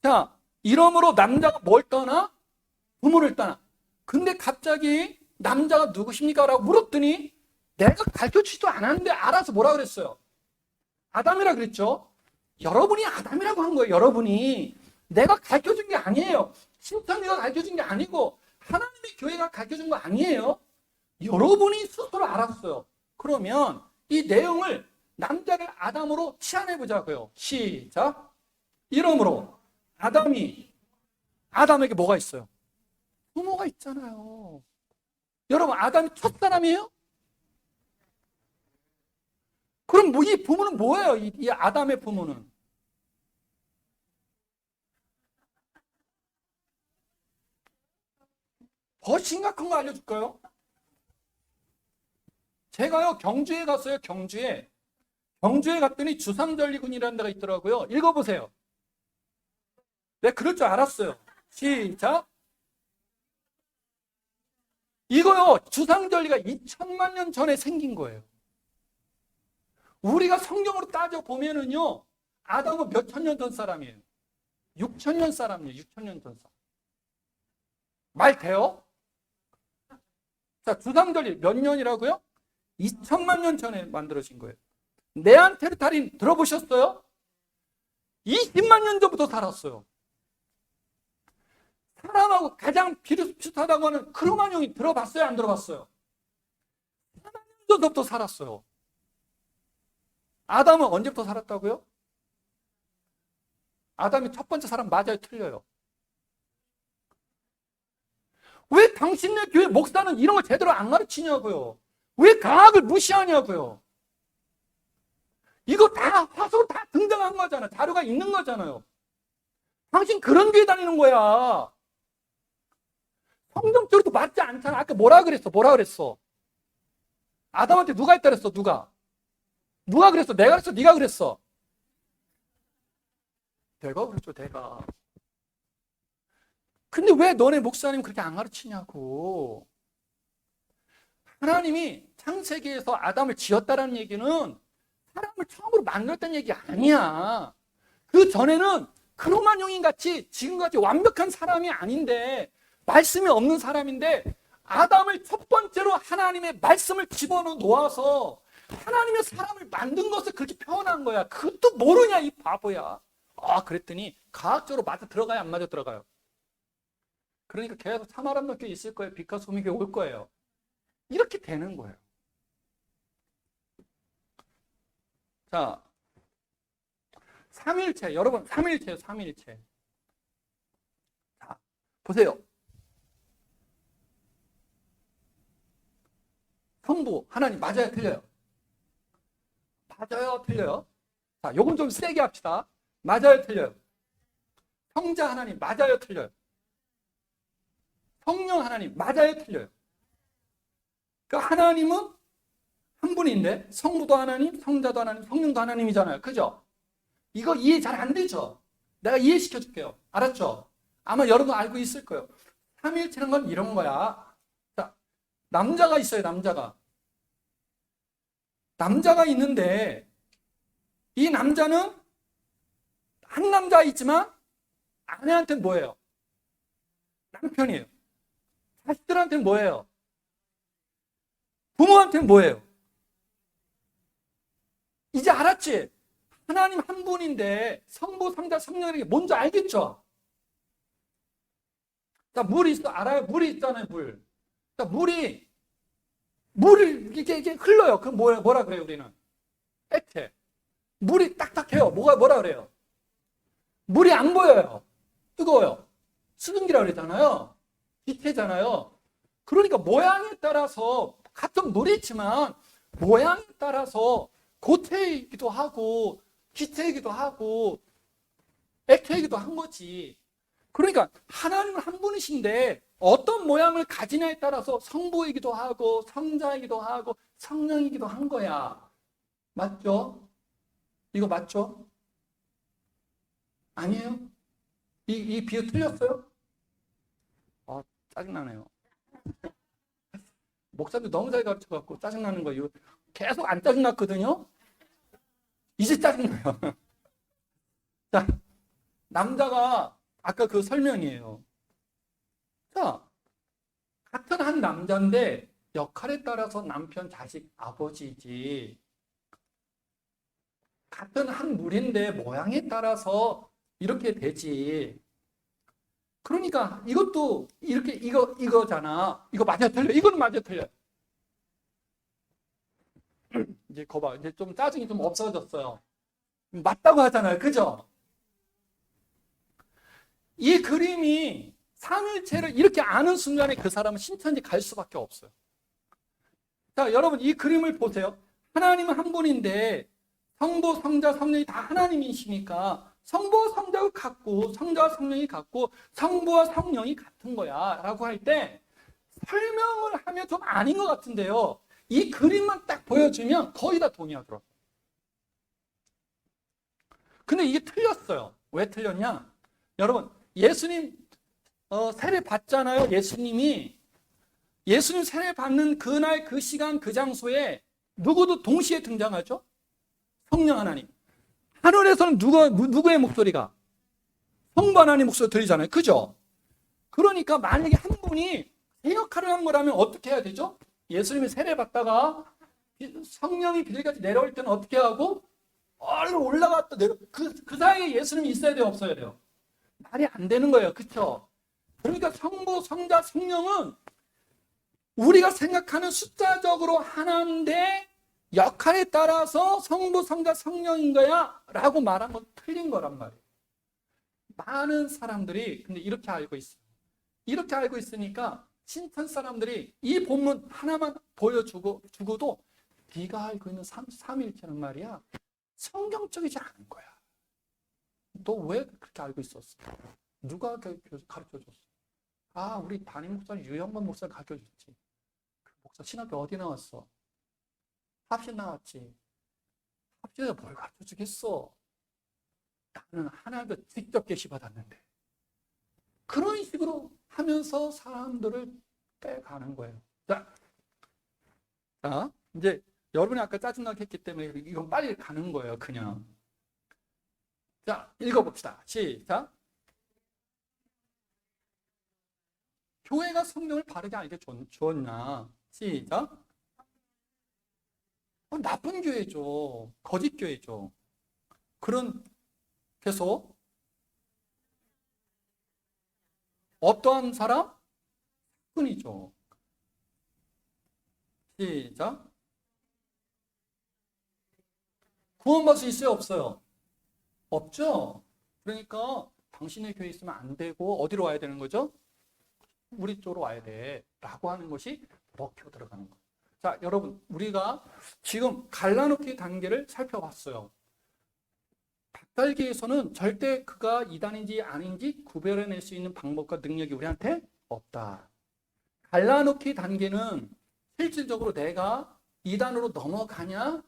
자, 이러므로 남자가 뭘 떠나? 부모를 떠나. 근데 갑자기 남자가 누구십니까? 라고 물었더니 내가 가르쳐주지도 않았는데 알아서 뭐라 그랬어요? 아담이라 그랬죠? 여러분이 아담이라고 한 거예요. 여러분이. 내가 가르쳐준 게 아니에요. 신천지가 가르쳐준 게 아니고 하나님의 교회가 가르쳐준 거 아니에요. 여러분이 스스로 알았어요. 그러면 이 내용을 남자를 아담으로 치환해보자고요. 시작. 이러므로 아담에게 뭐가 있어요? 부모가 있잖아요. 여러분, 아담이 첫사람이에요? 그럼 이 부모는 뭐예요? 이 아담의 부모는? 더 심각한 거 알려줄까요? 제가요, 경주에 갔어요, 경주에. 경주에 갔더니 주상절리군이라는 데가 있더라고요. 읽어보세요. 네, 그럴 줄 알았어요. 시작. 이거요, 주상절리가 2000만 년 전에 생긴 거예요. 우리가 성경으로 따져보면은요, 아담은 몇 천 년 전 사람이에요? 6000년 사람이에요, 6000년 전 사람. 말 돼요? 자, 주상절리 몇 년이라고요? 2000만 년 전에 만들어진 거예요. 네안데르탈인 들어보셨어요? 20만 년 전부터 살았어요. 사람하고 가장 비슷하다고 하는 크로마뇽이 들어봤어요? 안 들어봤어요? 4만 년 전부터 살았어요. 아담은 언제부터 살았다고요? 아담이 첫 번째 사람 맞아요? 틀려요? 왜 당신네 교회 목사는 이런 걸 제대로 안 가르치냐고요? 왜 과학을 무시하냐고요? 이거 다 화소 다 등장한 거잖아요. 자료가 있는 거잖아요. 당신 그런 교회 다니는 거야. 성경적으로도 맞지 않잖아. 아까 뭐라 그랬어? 아담한테 누가 했다 그랬어? 누가 그랬어? 내가 그랬어? 네가 그랬어? 내가 그랬죠, 내가. 근데 왜 너네 목사님 그렇게 안 가르치냐고. 하나님이 창세기에서 아담을 지었다라는 얘기는 사람을 처음으로 만들었다는 얘기 아니야. 그 전에는 크로마뇽인 같이 지금같이 완벽한 사람이 아닌데, 말씀이 없는 사람인데, 아담을 첫 번째로 하나님의 말씀을 집어넣어서 하나님의 사람을 만든 것을 그렇게 표현한 거야. 그것도 모르냐, 이 바보야. 그랬더니 과학적으로 맞아 들어가요, 안 맞아 들어가요? 그러니까 계속 사마람 넣기 있을 거예요. 빛과 소음이 올 거예요. 이렇게 되는 거예요. 자, 삼위일체. 여러분, 삼위일체예요, 삼위일체. 자, 보세요. 성부, 하나님 맞아요, 틀려요? 맞아요, 틀려요? 자, 요건 좀 세게 합시다. 맞아요, 틀려요? 성자 하나님 맞아요, 틀려요? 성령 하나님 맞아요, 틀려요? 그러니까 하나님은 한 분인데 성부도 하나님, 성자도 하나님, 성령도 하나님이잖아요. 그죠? 이거 이해 잘 안 되죠? 내가 이해시켜 줄게요. 알았죠? 아마 여러분 알고 있을 거예요. 삼위일체는 건 이런 거야. 자, 남자가 있어요, 남자가. 남자가 있는데 이 남자는 한 남자 있지만 아내한테는 뭐예요? 한편이에요. 자식들한테는 뭐예요? 부모한테는 뭐예요? 이제 알았지? 하나님 한 분인데 성부, 성자, 성령이라는 게 뭔지 알겠죠? 자, 물이 있어. 알아요? 물이 있잖아요, 물. 자, 물이 이게 흘러요. 그럼 뭐라 그래요, 우리는? 액체. 물이 딱딱해요. 뭐라 그래요? 물이 안 보여요. 뜨거워요. 수증기라 그랬잖아요. 기체잖아요. 그러니까 모양에 따라서 같은 물이지만 모양에 따라서 고체이기도 하고 기체이기도 하고 액체이기도 한 거지. 그러니까 하나님은 한 분이신데 어떤 모양을 가지냐에 따라서 성부이기도 하고 성자이기도 하고 성령이기도 한 거야. 맞죠? 이거 맞죠? 아니에요? 이 비유 틀렸어요? 짜증나네요. 목사님 너무 잘 가르쳐갖고 짜증나는 거 이거 계속 안 짜증났거든요? 이제 짜증나요. 자, 남자가 아까 그 설명이에요. 자, 같은 한 남자인데 역할에 따라서 남편, 자식, 아버지지. 같은 한 물인데 모양에 따라서 이렇게 되지. 그러니까 이것도 이렇게 이거잖아. 이거 맞아 틀려. 이거는 맞아 틀려. 이제 거봐. 이제 좀 짜증이 좀 없어졌어요. 맞다고 하잖아요. 그죠? 이 그림이 삼일체를 이렇게 아는 순간에 그 사람은 신천지 갈 수밖에 없어요. 자, 여러분 이 그림을 보세요. 하나님은 한 분인데 성부, 성자, 성령이 다 하나님이시니까 성부와 성자가 같고 성자와 성령이 같고 성부와 성령이 같은 거야 라고 할 때 설명을 하면 좀 아닌 것 같은데요. 이 그림만 딱 보여주면 거의 다 동의하더라고요. 근데 이게 틀렸어요. 왜 틀렸냐? 여러분 예수님 세례 받잖아요. 예수님 세례 받는 그날 그 시간 그 장소에 누구도 동시에 등장하죠? 성령 하나님. 하늘에서는 누구의 목소리가? 성부 하나님 목소리 들리잖아요. 그죠? 그러니까 만약에 한 분이 새 역할을 한 거라면 어떻게 해야 되죠? 예수님이 세례 받다가 성령이 비둘기같이 내려올 때는 어떻게 하고? 얼른 올라갔다 내려. 그 사이에 예수님이 있어야 돼요? 없어야 돼요? 말이 안 되는 거예요. 그쵸? 그러니까 성부, 성자, 성령은 우리가 생각하는 숫자적으로 하나인데 역할에 따라서 성부, 성자, 성령인 거야 라고 말한 건 틀린 거란 말이에요. 많은 사람들이 근데 이렇게 알고 있어요. 이렇게 알고 있으니까 신천 사람들이 이 본문 하나만 보여주고도 네가 알고 있는 삼위일체는 말이야 성경적이지 않은 거야. 너 왜 그렇게 알고 있었어? 누가 가르쳐줬어? 우리 담임 목사 유영만 목사 가르쳐줬지. 그 목사 신학교 어디 나왔어? 합신 나왔지. 합신에서 뭘 가르쳐주겠어? 나는 하나님도 직접 계시받았는데. 그런 식으로 하면서 사람들을 빼가는 거예요. 자, 이제 여러분이 아까 짜증나게 했기 때문에 이건 빨리 가는 거예요, 그냥. 자, 읽어봅시다. 시작. 교회가 성령을 바르게 알게 주었냐? 시작. 나쁜 교회죠. 거짓 교회죠. 계속 어떠한 사람? 사꾼이죠. 시작. 구원받을 수 있어요? 없어요? 없죠. 그러니까 당신의 교회에 있으면 안 되고 어디로 와야 되는 거죠? 우리 쪽으로 와야 돼 라고 하는 것이 먹혀 들어가는 거예요. 자, 여러분 우리가 지금 갈라놓기 단계를 살펴봤어요. 닭달기에서는 절대 그가 이단인지 아닌지 구별해낼 수 있는 방법과 능력이 우리한테 없다. 갈라놓기 단계는 실질적으로 내가 이단으로 넘어가냐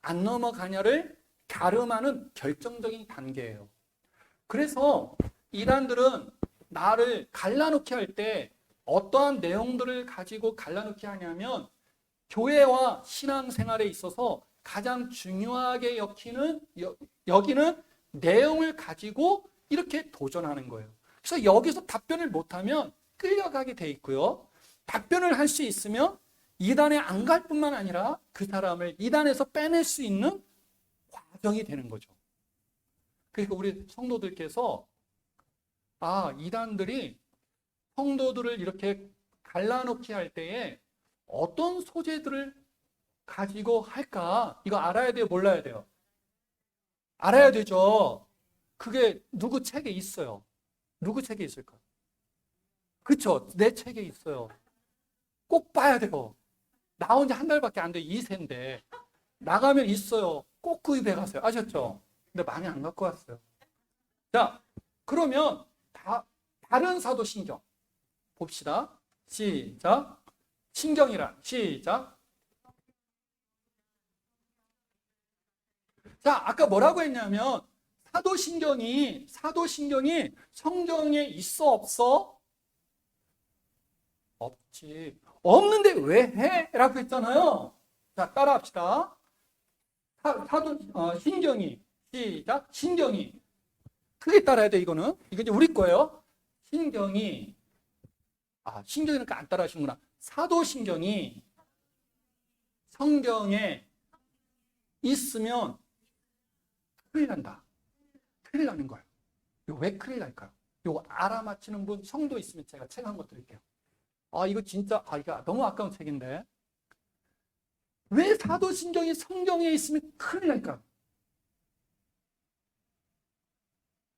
안 넘어가냐를 가름하는 결정적인 단계예요. 그래서 이단들은 나를 갈라놓기 할 때 어떠한 내용들을 가지고 갈라놓기 하냐면 교회와 신앙생활에 있어서 가장 중요하게 여기는 내용을 가지고 이렇게 도전하는 거예요. 그래서 여기서 답변을 못하면 끌려가게 돼 있고요. 답변을 할 수 있으면 이단에 안 갈 뿐만 아니라 그 사람을 이단에서 빼낼 수 있는 과정이 되는 거죠. 그러니까 우리 성도들께서 이단들이 성도들을 이렇게 갈라놓기 할 때에 어떤 소재들을 가지고 할까? 이거 알아야 돼요? 몰라야 돼요? 알아야 되죠. 그게 누구 책에 있어요. 누구 책에 있을까? 그쵸? 내 책에 있어요. 꼭 봐야 돼요. 나온 지 한 달밖에 안 돼. 2세인데. 나가면 있어요. 꼭 구입해 가세요. 아셨죠? 근데 많이 안 갖고 왔어요. 자, 그러면 다른 사도신경 봅시다. 시작. 신경이란 시작. 자, 아까 뭐라고 했냐면 사도신경이 성경에 있어 없어? 없지. 없는데 왜 해? 라고 했잖아요. 자, 따라합시다. 신경이 시작. 신경이 크게 따라야 돼. 이거 이제 우리 거예요. 신경이니까 안 따라하시는구나. 사도신경이 성경에 있으면 큰일 난다. 큰일 나는 거예요. 이거 왜 큰일 날까요? 이거 알아맞히는 분 성도 있으면 제가 책 한 거 드릴게요. 이거 진짜 이거 너무 아까운 책인데 왜 사도신경이 성경에 있으면 큰일 날까?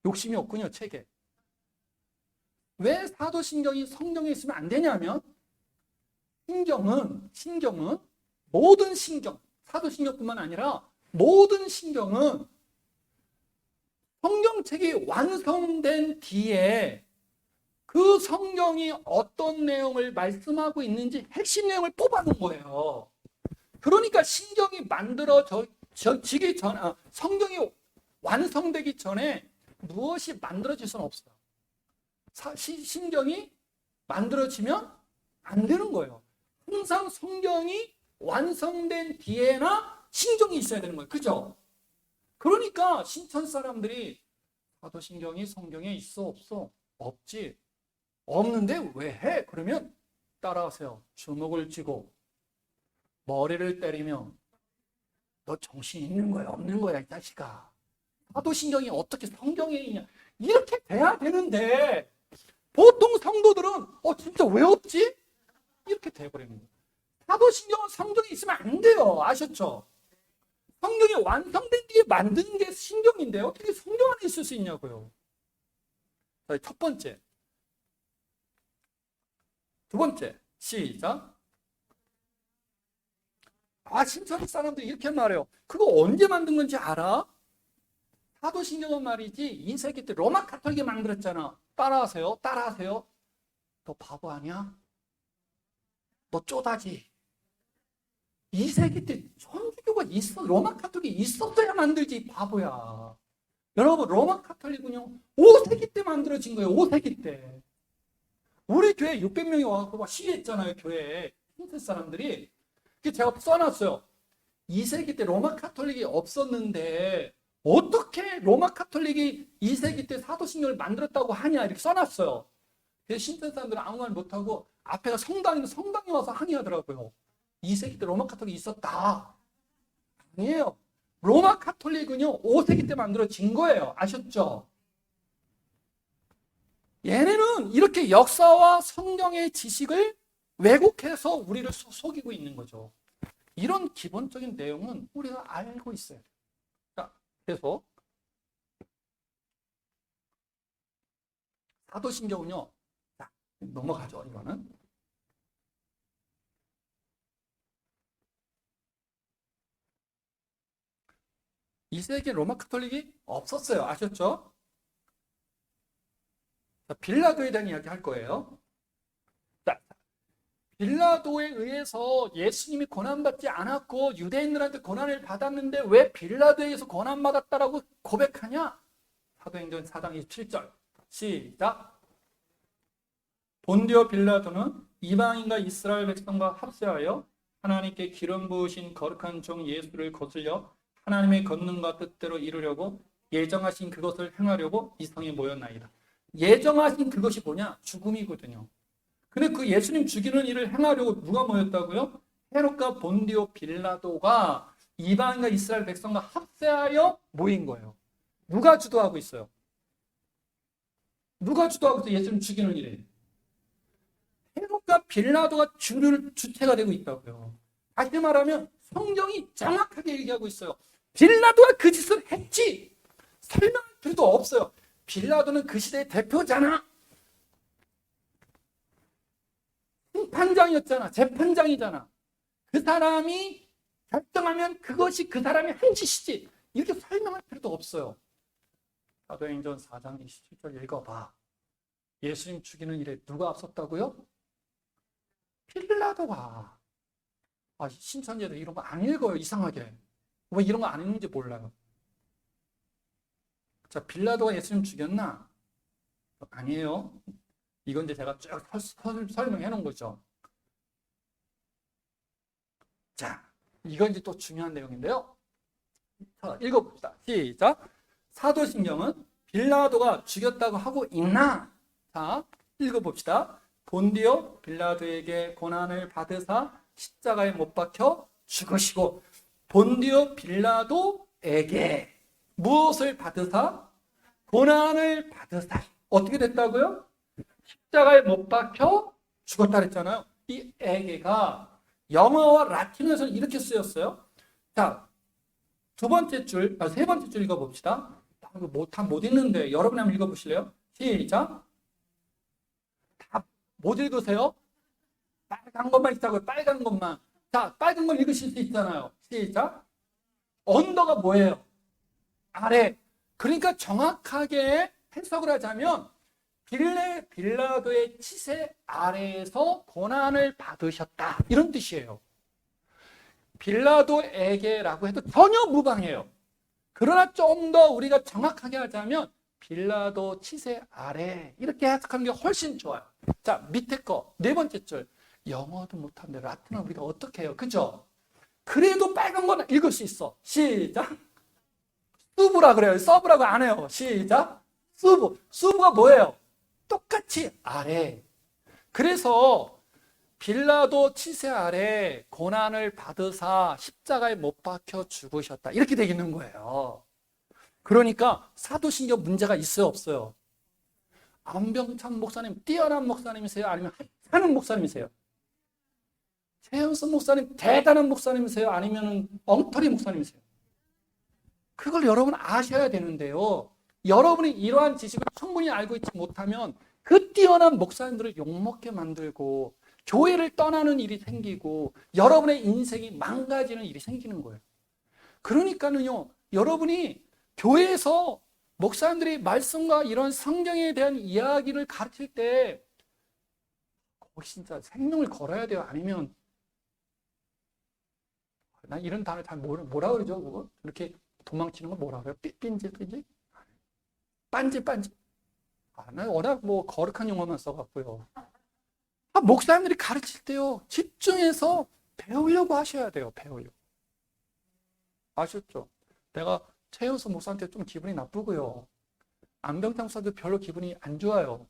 욕심이 없군요, 책에. 왜 사도신경이 성경에 있으면 안 되냐면 신경은 모든 신경, 사도신경뿐만 아니라 모든 신경은 성경책이 완성된 뒤에 그 성경이 어떤 내용을 말씀하고 있는지 핵심 내용을 뽑아놓은 거예요. 그러니까 신경이 만들어지기 전, 성경이 완성되기 전에 무엇이 만들어질 수는 없어요. 신경이 만들어지면 안 되는 거예요. 항상 성경이 완성된 뒤에나 신경이 있어야 되는 거예요. 그죠? 그러니까 신천 사람들이 사도신경이 성경에 있어 없어? 없지. 없는데 왜 해? 그러면 따라하세요. 주먹을 쥐고 머리를 때리며 너 정신 있는 거야 없는 거야 이 자식아. 사도신경이 어떻게 성경에 있냐. 이렇게 돼야 되는데 보통 성도들은 진짜 왜 없지? 이렇게 돼버리는 거예요. 사도신경은 성경에 있으면 안 돼요. 아셨죠? 성경이 완성된 뒤에 만드는 게 신경인데 어떻게 성경 안에 있을 수 있냐고요. 자, 첫 번째. 두 번째. 시작. 신천 사람들이 이렇게 말해요. 그거 언제 만든 건지 알아? 사도신경은 말이지 2세기 때 로마 가톨릭이 만들었잖아. 따라하세요. 너 바보 아니야? 너 쪼다지. 2세기 때 천주교가 로마 가톨릭이 있었어야 만들지 바보야. 여러분 로마 가톨릭은요 5세기 때 만들어진 거예요. 5세기 때. 우리 교회 600명이 와서 막 시위했잖아요. 교회에. 힌트 사람들이. 제가 써놨어요. 2세기 때 로마 가톨릭이 없었는데 어떻게 로마 가톨릭이 2세기 때 사도신경을 만들었다고 하냐 이렇게 써놨어요. 그래서 신천 사람들은 아무 말 못하고 앞에가 성당에 와서 항의하더라고요. 2세기 때 로마 가톨릭이 있었다. 아니에요. 로마 가톨릭은요 5세기 때 만들어진 거예요. 아셨죠? 얘네는 이렇게 역사와 성경의 지식을 왜곡해서 우리를 속이고 있는 거죠. 이런 기본적인 내용은 우리가 알고 있어요. 자, 그래서 사도신경은요. 자, 넘어가죠. 이거는. 이 세기에 로마 가톨릭이 없었어요. 아셨죠? 자, 빌라도에 대한 이야기 할 거예요. 자, 빌라도에 의해서 예수님이 고난받지 않았고 유대인들한테 고난을 받았는데 왜 빌라도에 의해서 고난받았다라고 고백하냐? 사도행전 4장 27절 시작. 본디오 빌라도는 이방인과 이스라엘 백성과 합세하여 하나님께 기름 부으신 거룩한 종 예수를 거슬려 하나님의 권능과 뜻대로 이루려고 예정하신 그것을 행하려고 이 성에 모였나이다. 예정하신 그것이 뭐냐? 죽음이거든요. 근데 그 예수님 죽이는 일을 행하려고 누가 모였다고요? 헤롯과 본디오 빌라도가 이방인과 이스라엘 백성과 합세하여 모인 거예요. 누가 주도하고 있어요? 누가 주도하고 있어요? 예수님 죽이는 일에. 헤롯과 빌라도가 주체가 되고 있다고요. 다시 말하면 성경이 정확하게 얘기하고 있어요. 빌라도가 그 짓을 했지. 설명할 필요도 없어요. 빌라도는 그 시대의 대표잖아. 심판장이었잖아. 재판장이잖아. 그 사람이 결정하면 그것이 그 사람이 한 짓이지. 이렇게 설명할 필요도 없어요. 사도행전 4장 27절 읽어봐. 예수님 죽이는 일에 누가 앞섰다고요? 빌라도가. 신천지도 이런 거 안 읽어요. 이상하게. 왜 이런 거 안 읽는지 몰라요. 자, 빌라도가 예수님 죽였나? 아니에요. 이건 이제 제가 쭉 설명해 놓은 거죠. 자, 이건 이제 또 중요한 내용인데요. 자, 읽어봅시다. 시작. 사도신경은 빌라도가 죽였다고 하고 있나? 자, 읽어봅시다. 본디오 빌라도에게 고난을 받으사 십자가에 못 박혀 죽으시고, 본디오 빌라도에게 무엇을 받으사? 고난을 받으사. 어떻게 됐다고요? 십자가에 못 박혀 죽었다 그랬잖아요. 이 에게가 영어와 라틴어에서는 이렇게 쓰였어요. 자, 세 번째 줄 읽어봅시다. 다 못 읽는데 여러분이 한번 읽어보실래요? 시작. 다 못 읽으세요? 빨간 것만 있다고요. 빨간 것만. 자, 빨간 걸 읽으실 수 있잖아요. 시작. 언더가 뭐예요? 아래. 그러니까 정확하게 해석을 하자면 빌라도의 치세 아래에서 고난을 받으셨다. 이런 뜻이에요. 빌라도에게라고 해도 전혀 무방해요. 그러나 좀 더 우리가 정확하게 하자면 빌라도 치세 아래 이렇게 해석하는 게 훨씬 좋아요. 자, 밑에 거 네 번째 줄. 영어도 못하는데 라틴어 우리가 어떻게 해요? 그죠? 그래도 빨간 거는 읽을 수 있어. 시작. 수브라 그래요. 서브라고 안 해요. 시작. 수브. 수브가 뭐예요? 똑같이 아래. 그래서 빌라도 치세 아래 고난을 받으사 십자가에 못 박혀 죽으셨다. 이렇게 되겠는 거예요. 그러니까 사도신경 문제가 있어요, 없어요? 안병찬 목사님 뛰어난 목사님이세요? 아니면 하찮은 목사님이세요? 최현수 목사님 대단한 목사님이세요? 아니면 엉터리 목사님이세요? 그걸 여러분 아셔야 되는데요. 여러분이 이러한 지식을 충분히 알고 있지 못하면 그 뛰어난 목사님들을 욕먹게 만들고 교회를 떠나는 일이 생기고 여러분의 인생이 망가지는 일이 생기는 거예요. 그러니까는요, 여러분이 교회에서 목사님들이 말씀과 이런 성경에 대한 이야기를 가르칠 때 거기 진짜 생명을 걸어야 돼요. 아니면 난 이런 단어 잘 뭐라 그러죠? 그거? 이렇게 도망치는 거 뭐라 그래요? 삔지? 빤지? 나 워낙 거룩한 용어만 써갖고요. 목사님들이 가르칠 때요, 집중해서 배우려고 하셔야 돼요. 배우려고. 아셨죠? 내가 최현수 목사한테 좀 기분이 나쁘고요. 안병창 목사도 별로 기분이 안 좋아요.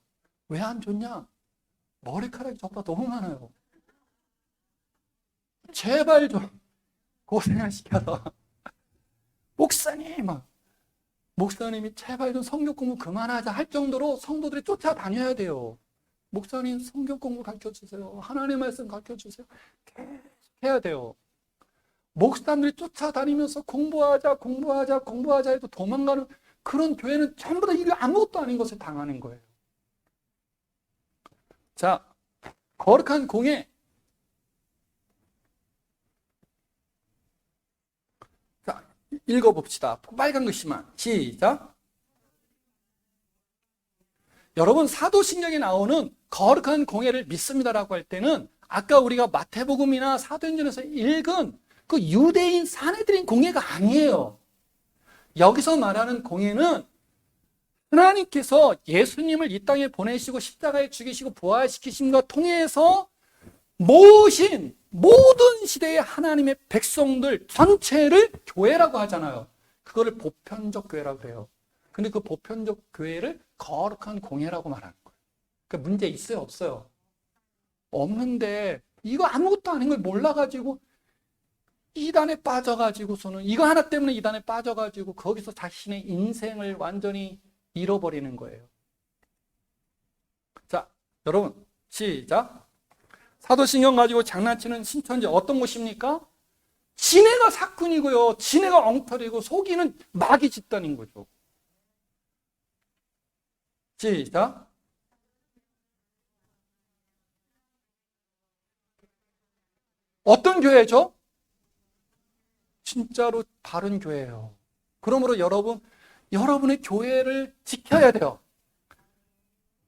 왜 안 좋냐? 머리카락이 저보다 너무 많아요. 제발 좀 고생을 시켜서 목사님이 제발 좀 성경 공부 그만하자 할 정도로 성도들이 쫓아다녀야 돼요. 목사님 성경 공부 가르쳐주세요. 하나님의 말씀 가르쳐주세요. 계속 해야 돼요. 목사님들이 쫓아다니면서 공부하자 해도 도망가는 그런 교회는 전부 다 이게 아무것도 아닌 것을 당하는 거예요. 자, 거룩한 공예. 자, 읽어봅시다. 빨간 글씨만. 시작. 여러분, 사도신경에 나오는 거룩한 공예를 믿습니다라고 할 때는 아까 우리가 마태복음이나 사도행전에서 읽은 그 유대인 사내들인 공예가 아니에요. 여기서 말하는 공예는 하나님께서 예수님을 이 땅에 보내시고 십자가에 죽이시고 부활시키심과 통해서 모신 모든 시대의 하나님의 백성들 전체를 교회라고 하잖아요. 그거를 보편적 교회라고 그래요. 근데 그 보편적 교회를 거룩한 공예라고 말하는 거예요. 그러니까 문제 있어요, 없어요? 없는데 이거 아무것도 아닌 걸 몰라가지고 이단에 빠져가지고서는 이거 하나 때문에 이단에 빠져가지고 거기서 자신의 인생을 완전히 잃어버리는 거예요. 자, 여러분 시작. 사도신경 가지고 장난치는 신천지 어떤 곳입니까? 지네가 사꾼이고요. 지네가 엉터리고 속이는 마귀 집단인 거죠. 시작. 어떤 교회죠? 진짜로 바른 교회예요. 그러므로 여러분의 교회를 지켜야 돼요.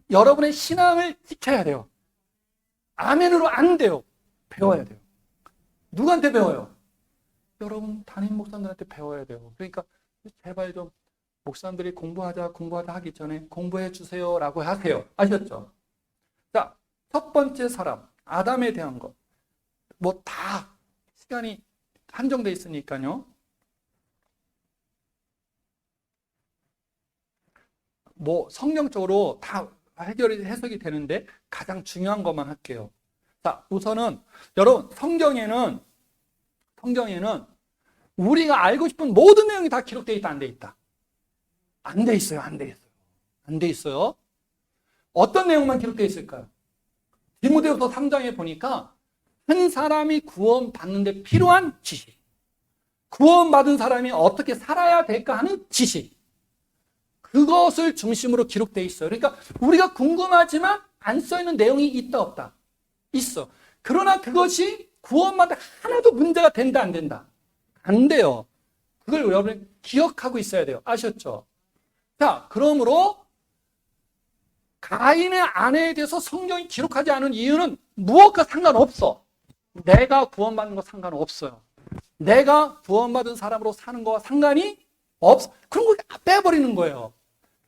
여러분의 신앙을 지켜야 돼요. 아멘으로 안 돼요. 배워야 돼요. 누구한테 배워요? 여러분 담임 목사님들한테 배워야 돼요. 그러니까 제발 좀 목사님들이 공부하자 하기 전에 공부해 주세요 라고 하세요. 아셨죠? 자, 첫 번째 사람 아담에 대한 것. 뭐 다 시간이 한정돼 있으니까요. 뭐 성경적으로 다 해석이 되는데 가장 중요한 것만 할게요. 자, 우선은 여러분 성경에는 우리가 알고 싶은 모든 내용이 다 기록되어 있다, 안 돼 있다? 안 돼 있어요, 안 돼 있어요. 안 돼 있어요. 어떤 내용만 기록되어 있을까요? 디모데후서 3장에 보니까 한 사람이 구원받는데 필요한 지식, 구원받은 사람이 어떻게 살아야 될까 하는 지식, 그것을 중심으로 기록되어 있어요. 그러니까 우리가 궁금하지만 안 써있는 내용이 있다 없다? 있어. 그러나 그것이 구원받아 하나도 문제가 된다 안 된다? 안 돼요. 그걸 여러분이 기억하고 있어야 돼요. 아셨죠? 자, 그러므로 가인의 아내에 대해서 성경이 기록하지 않은 이유는 무엇과 상관없어. 내가 구원받는 거 상관없어요. 내가 구원받은 사람으로 사는 거와 상관이 없어. 그런 거 빼버리는 거예요.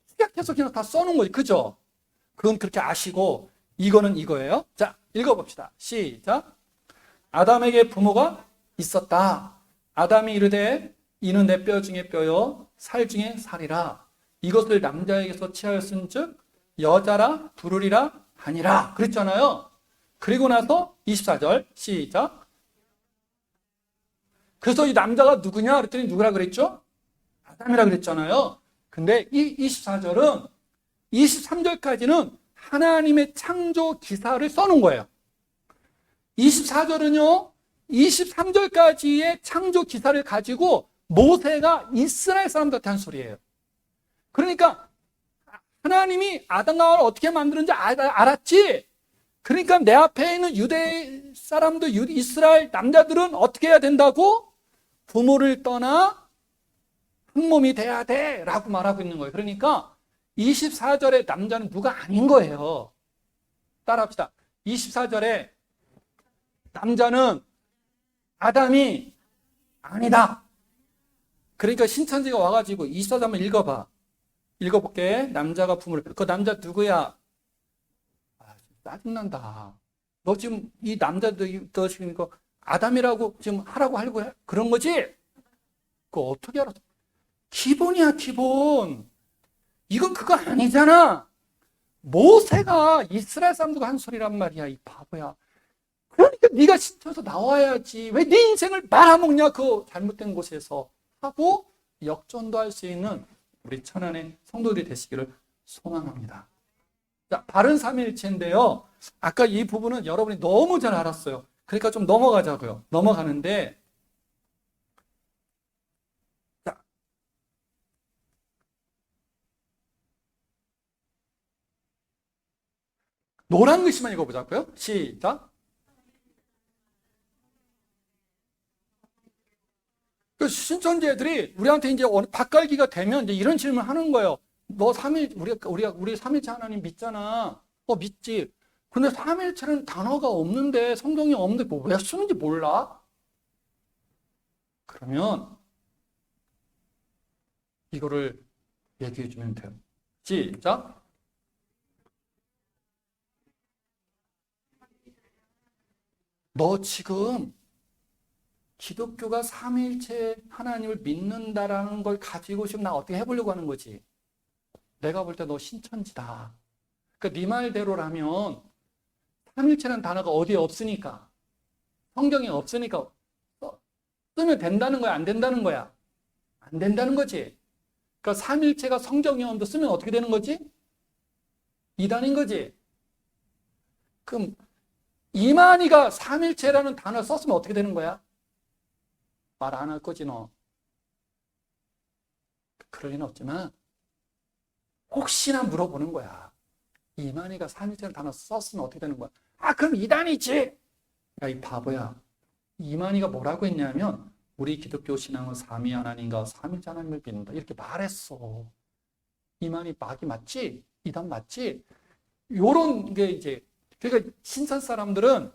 축약해서 그냥 다 써놓은 거지. 그죠? 그건 그렇게 아시고 이거는 이거예요. 자, 읽어봅시다. 시작. 아담에게 부모가 있었다. 아담이 이르되 이는 내 뼈 중에 뼈요 살 중에 살이라. 이것을 남자에게서 취하였은즉 여자라 부르리라 하니라. 그랬잖아요. 그리고 나서 24절 시작. 그래서 이 남자가 누구냐 그랬더니 누구라 그랬죠? 아담이라 그랬잖아요. 근데 이 24절은 23절까지는 하나님의 창조 기사를 써놓은 거예요. 24절은요 23절까지의 창조 기사를 가지고 모세가 이스라엘 사람들한테 한 소리예요. 그러니까 하나님이 아담과 하와를 어떻게 만드는지 알았지. 그러니까 내 앞에 있는 유대 사람들, 이스라엘 남자들은 어떻게 해야 된다고? 부모를 떠나 한 몸이 돼야 돼 라고 말하고 있는 거예요. 그러니까 24절에 남자는 누가 아닌 거예요. 따라합시다. 24절에 남자는 아담이 아니다. 그러니까 신천지가 와가지고 24절 한번 읽어봐. 읽어볼게. 남자가 부모를. 그 남자 누구야? 짜증난다. 너 지금 이 남자들 너 지금 이거 아담이라고 지금 하라고 하려고 해? 그런 거지? 그거 어떻게 알았어? 기본이야, 기본. 이건 그거 아니잖아. 모세가 이스라엘 사람들과 한 소리란 말이야, 이 바보야. 그러니까 네가 신천에서 나와야지. 왜 네 인생을 말아먹냐, 그 잘못된 곳에서. 하고 역전도 할 수 있는 우리 천안의 성도들이 되시기를 소망합니다. 자, 바른 삼위일체인데요. 아까 이 부분은 여러분이 너무 잘 알았어요. 그러니까 좀 넘어가자고요. 넘어가는데, 자, 노란 글씨만 읽어보자고요. 시작. 그 신천지 애들이 우리한테 이제 밭갈기가 되면 이제 이런 질문을 하는 거예요. 너 우리 삼일체 하나님 믿잖아. 믿지. 근데 삼일체는 단어가 없는데, 성경이 없는데 뭐 왜 쓰는지 몰라? 그러면 이거를 얘기해 주면 돼요. 시작. 너 지금 기독교가 삼위일체 하나님을 믿는다라는 걸 가지고 지금 나 어떻게 해보려고 하는 거지? 내가 볼 때 너 신천지다. 그러니까 네 말대로라면 삼일체라는 단어가 어디에 없으니까, 성경에 없으니까 쓰면 된다는 거야, 안 된다는 거야? 안 된다는 거지. 그러니까 삼일체가 성경에 없는데 쓰면 어떻게 되는 거지? 이단인 거지. 그럼 이만희가 삼일체라는 단어를 썼으면 어떻게 되는 거야? 말 안 할 거지 너. 그럴 리는 없지만 혹시나 물어보는 거야. 이만희가 삼일체라는 단어 썼으면 어떻게 되는 거야? 아, 그럼 이단이지. 야, 이 바보야. 이만희가 뭐라고 했냐면 우리 기독교 신앙은 삼위 하나님과 삼위일체 하나님을 믿는다. 이렇게 말했어. 이만희 막이 맞지? 이단 맞지? 요런 게 이제, 그러니까 신선 사람들은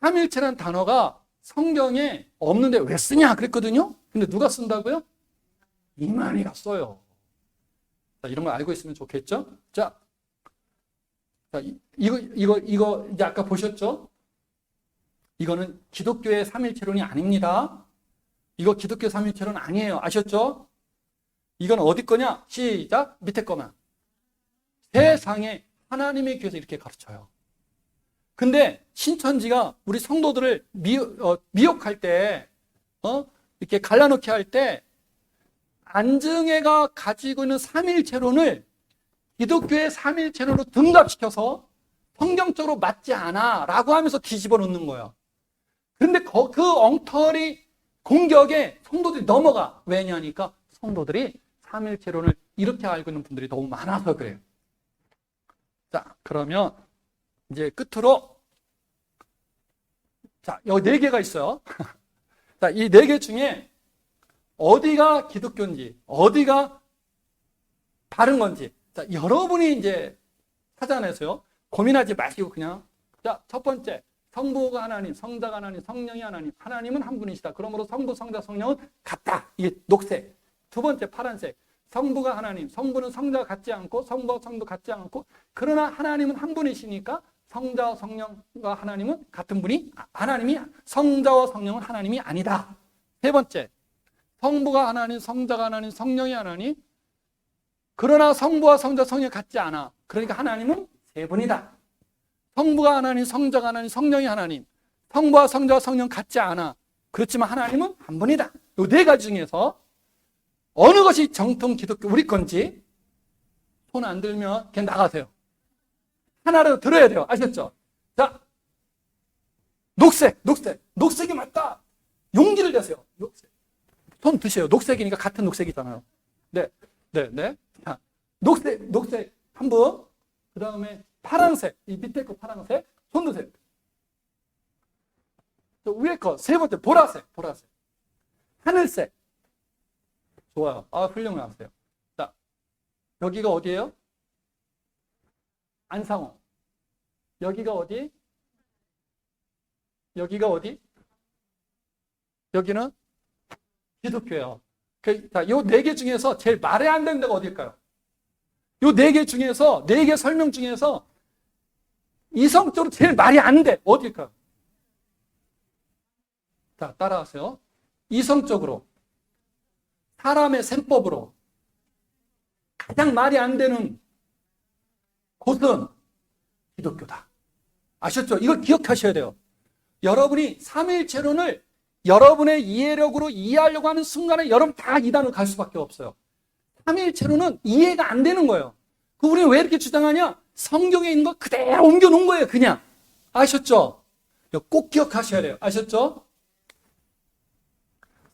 삼일체라는 단어가 성경에 없는데 왜 쓰냐 그랬거든요. 근데 누가 쓴다고요? 이만희가 써요. 자, 이런 걸 알고 있으면 좋겠죠? 자, 이거 이제 아까 보셨죠? 이거는 기독교의 삼일체론이 아닙니다. 이거 기독교 삼일체론 아니에요. 아셨죠? 이건 어디 거냐? 시작! 밑에 거만. 세상에 하나님의 교회에서 이렇게 가르쳐요. 근데 신천지가 우리 성도들을 미혹할 때, 이렇게 갈라놓게 할 때, 안증회가 가지고 있는 삼일체론을 기독교의 삼일체론으로 등갑시켜서 성경적으로 맞지 않아 라고 하면서 뒤집어 놓는 거예요. 그런데 그 엉터리 공격에 성도들이 넘어가. 왜냐니까 성도들이 삼일체론을 이렇게 알고 있는 분들이 너무 많아서 그래요. 자, 그러면 이제 끝으로, 자, 여기 4개가 있어요. 자, 이 4개 중에 어디가 기독교인지, 어디가 바른 건지, 자, 여러분이 이제 찾아내세요. 고민하지 마시고 그냥. 자, 첫 번째, 성부가 하나님, 성자가 하나님, 성령이 하나님, 하나님은 한 분이시다. 그러므로 성부, 성자, 성령은 같다. 이게 녹색. 두 번째, 파란색. 성부가 하나님, 성부는 성자와 같지 않고 성부와 성도 같지 않고 그러나 하나님은 한 분이시니까 성자와 성령과 하나님은 같은 분이, 하나님이, 성자와 성령은 하나님이 아니다. 세 번째, 성부가 하나님, 성자가 하나님, 성령이 하나님, 그러나 성부와 성자, 성령이 같지 않아. 그러니까 하나님은 세 분이다. 성부가 하나님, 성자가 하나님, 성령이 하나님, 성부와 성자와 성령 같지 않아. 그렇지만 하나님은 한 분이다. 이 4가지 중에서 어느 것이 정통 기독교 우리 건지 손 안 들면 그냥 나가세요. 하나라도 들어야 돼요. 아셨죠? 자, 녹색이 맞다. 용기를 내세요. 녹색. 손 드세요. 녹색이니까 같은 녹색이잖아요. 네. 자, 녹색 한 분. 그 다음에 파란색, 이 밑에 거 파란색, 손 드세요. 저 위에 거, 세 번째, 보라색. 하늘색. 좋아요. 아, 훌륭하세요. 자, 여기가 어디예요? 안상호. 여기가 어디? 여기는 기독교예요. 자, 요 4개 중에서 제일 말이 안 되는 데가 어딜까요? 요 4개 중에서, 4개 설명 중에서 이성적으로 제일 말이 안 돼. 어딜까요? 자, 따라하세요. 이성적으로, 사람의 셈법으로 가장 말이 안 되는 곳은 기독교다. 아셨죠? 이거 기억하셔야 돼요. 여러분이 삼일체론을 여러분의 이해력으로 이해하려고 하는 순간에 여러분 다 이단으로 갈 수밖에 없어요. 삼일체론은 이해가 안 되는 거예요. 우리는 왜 이렇게 주장하냐? 성경에 있는 거 그대로 옮겨놓은 거예요, 그냥. 아셨죠? 꼭 기억하셔야 돼요. 아셨죠?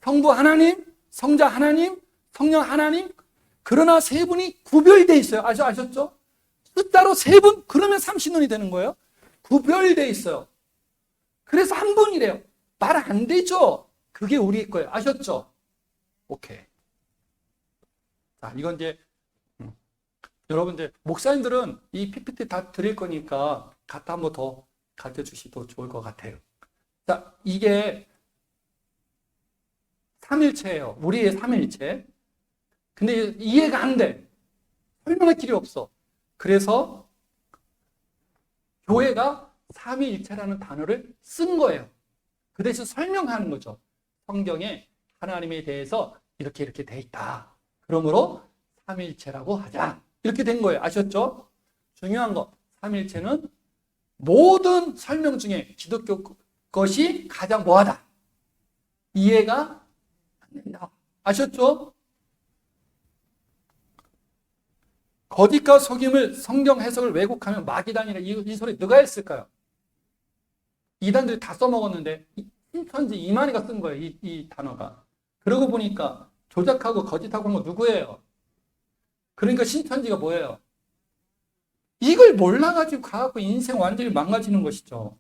성부 하나님, 성자 하나님, 성령 하나님, 그러나 세 분이 구별되어 있어요. 아셨죠? 숫자로 세 분, 그러면 삼신론이 되는 거예요. 구별되어 있어요. 그래서 한 분이래요. 말 안 되죠? 그게 우리 거예요. 아셨죠? 오케이. 자, 이건 이제, 여러분들, 목사님들은 이 PPT 다 드릴 거니까 갖다 한번 더 가르쳐 주시도 좋을 것 같아요. 자, 이게 삼일체예요. 우리의 삼일체. 근데 이해가 안 돼. 설명할 길이 없어. 그래서 교회가 삼위일체라는 단어를 쓴 거예요. 그 대신 설명하는 거죠. 성경에 하나님에 대해서 이렇게 돼 있다. 그러므로 삼위일체라고 하자. 이렇게 된 거예요. 아셨죠? 중요한 거. 삼위일체는 모든 설명 중에 기독교 것이 가장 뭐하다? 이해가 안 된다. 아셨죠? 거짓과 속임을 성경 해석을 왜곡하면 마귀단이라 이 소리 누가 했을까요? 이단들이 다 써먹었는데 신천지 이만희가 쓴 거예요. 이 단어가. 그러고 보니까 조작하고 거짓하고 한 거 누구예요? 그러니까 신천지가 뭐예요? 이걸 몰라가지고 가갖고 인생 완전히 망가지는 것이죠.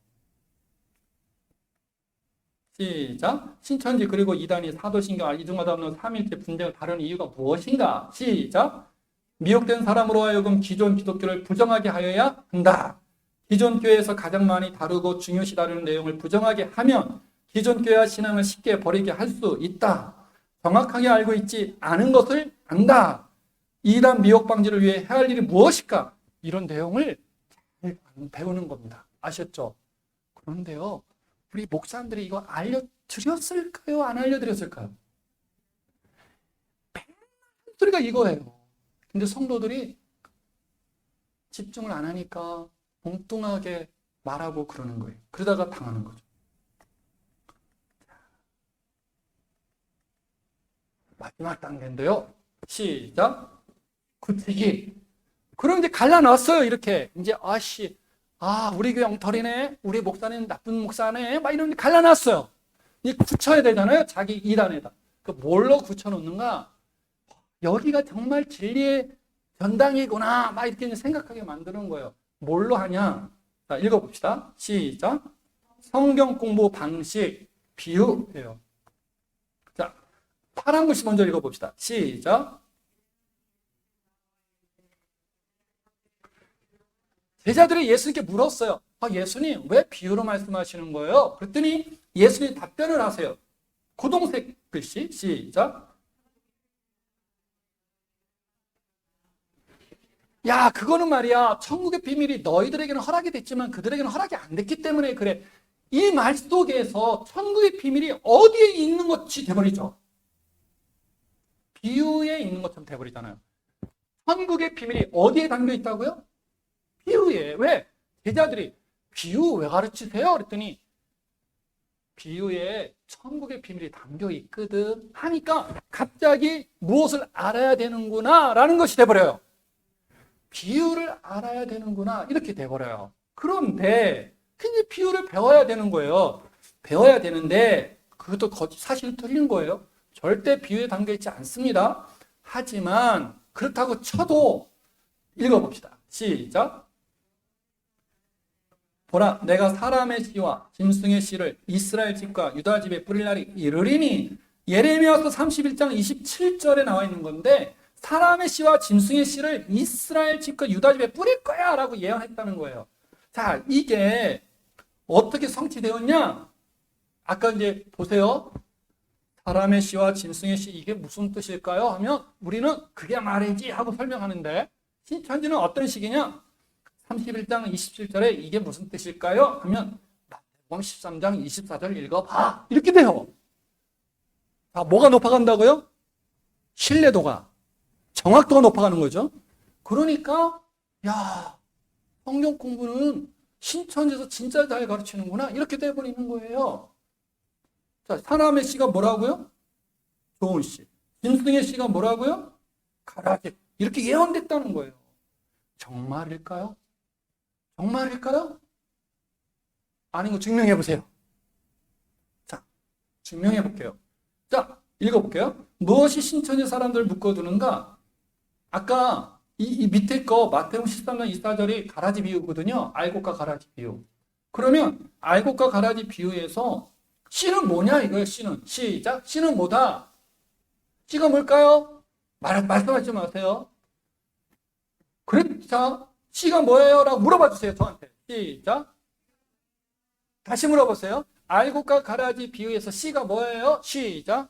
시작. 신천지 그리고 이단이 사도신경 이중하다 없는 삼일체 분쟁을 다루는 이유가 무엇인가? 시작. 미혹된 사람으로 하여금 기존 기독교를 부정하게 하여야 한다. 기존 교회에서 가장 많이 다루고 중요시 다루는 내용을 부정하게 하면 기존 교회와 신앙을 쉽게 버리게 할 수 있다. 정확하게 알고 있지 않은 것을 안다. 이단 미혹 방지를 위해 해야 할 일이 무엇일까? 이런 내용을 잘 배우는 겁니다. 아셨죠? 그런데요, 우리 목사님들이 이거 알려드렸을까요? 안 알려드렸을까요? 맨날 소리가 이거예요. 근데 성도들이 집중을 안 하니까 엉뚱하게 말하고 그러는 거예요. 그러다가 당하는 거죠. 마지막 단계인데요. 시작. 구체기. 그럼 이제 갈라놨어요. 이렇게. 이제 우리 교회 엉터리네. 우리 목사는 나쁜 목사네. 막 이런 갈라놨어요. 이제 굳혀야 되잖아요. 자기 이단에다. 그 뭘로 굳혀놓는가? 여기가 정말 진리의 전당이구나. 막 이렇게 생각하게 만드는 거예요. 뭘로 하냐? 자, 읽어봅시다. 시작. 성경 공부 방식, 비유예요. 자, 파란 글씨 먼저 읽어봅시다. 시작. 제자들이 예수님께 물었어요. 예수님, 왜 비유로 말씀하시는 거예요? 그랬더니 예수님이 답변을 하세요. 고동색 글씨, 시작. 야, 그거는 말이야, 천국의 비밀이 너희들에게는 허락이 됐지만 그들에게는 허락이 안 됐기 때문에 그래. 이 말 속에서 천국의 비밀이 어디에 있는 것이 돼버리죠. 비유에 있는 것처럼 돼버리잖아요. 천국의 비밀이 어디에 담겨 있다고요? 비유에. 왜? 제자들이 비유 왜 가르치세요? 그랬더니 비유에 천국의 비밀이 담겨 있거든 하니까 갑자기 무엇을 알아야 되는구나 라는 것이 돼버려요. 비유를 알아야 되는구나 이렇게 돼버려요. 그런데 이제 비유를 배워야 되는 거예요. 배워야 되는데 그것도 사실 틀린 거예요. 절대 비유에 담겨 있지 않습니다. 하지만 그렇다고 쳐도 읽어봅시다. 시작. 보라, 내가 사람의 씨와 짐승의 씨를 이스라엘 집과 유다 집에 뿌릴 날이 이르리니. 예레미야서 31장 27절에 나와 있는 건데 사람의 씨와 짐승의 씨를 이스라엘 집과 유다 집에 뿌릴 거야 라고 예언했다는 거예요. 자, 이게 어떻게 성취되었냐? 아까 이제 보세요. 사람의 씨와 짐승의 씨 이게 무슨 뜻일까요? 하면 우리는 그게 말이지 하고 설명하는데 신천지는 어떤 식이냐? 31장 27절에 이게 무슨 뜻일까요? 하면 마태복음 13장 24절 읽어봐. 이렇게 돼요. 자, 뭐가 높아간다고요? 신뢰도가, 정확도가 높아가는 거죠. 그러니까 성경 공부는 신천지에서 진짜 잘 가르치는구나 이렇게 돼버리는 거예요. 자, 사람의 씨가 뭐라고요? 좋은 씨. 짐승의 씨가 뭐라고요? 가라지. 이렇게 예언됐다는 거예요. 정말일까요? 정말일까요? 아닌 거 증명해 보세요. 자, 증명해 볼게요. 자, 읽어볼게요. 무엇이 신천지 사람들을 묶어두는가? 아까 이 밑에 거 마태복음 13장 24절이 가라지 비유거든요. 알곡과 가라지 비유. 그러면 알곡과 가라지 비유에서 씨는 뭐냐 이거예요. 씨는. 시작. 씨는 뭐다? 씨가 뭘까요? 말씀하지 마세요. 그렇죠. 씨가 뭐예요? 라고 물어봐 주세요. 저한테. 시작. 다시 물어보세요. 알곡과 가라지 비유에서 씨가 뭐예요? 시작.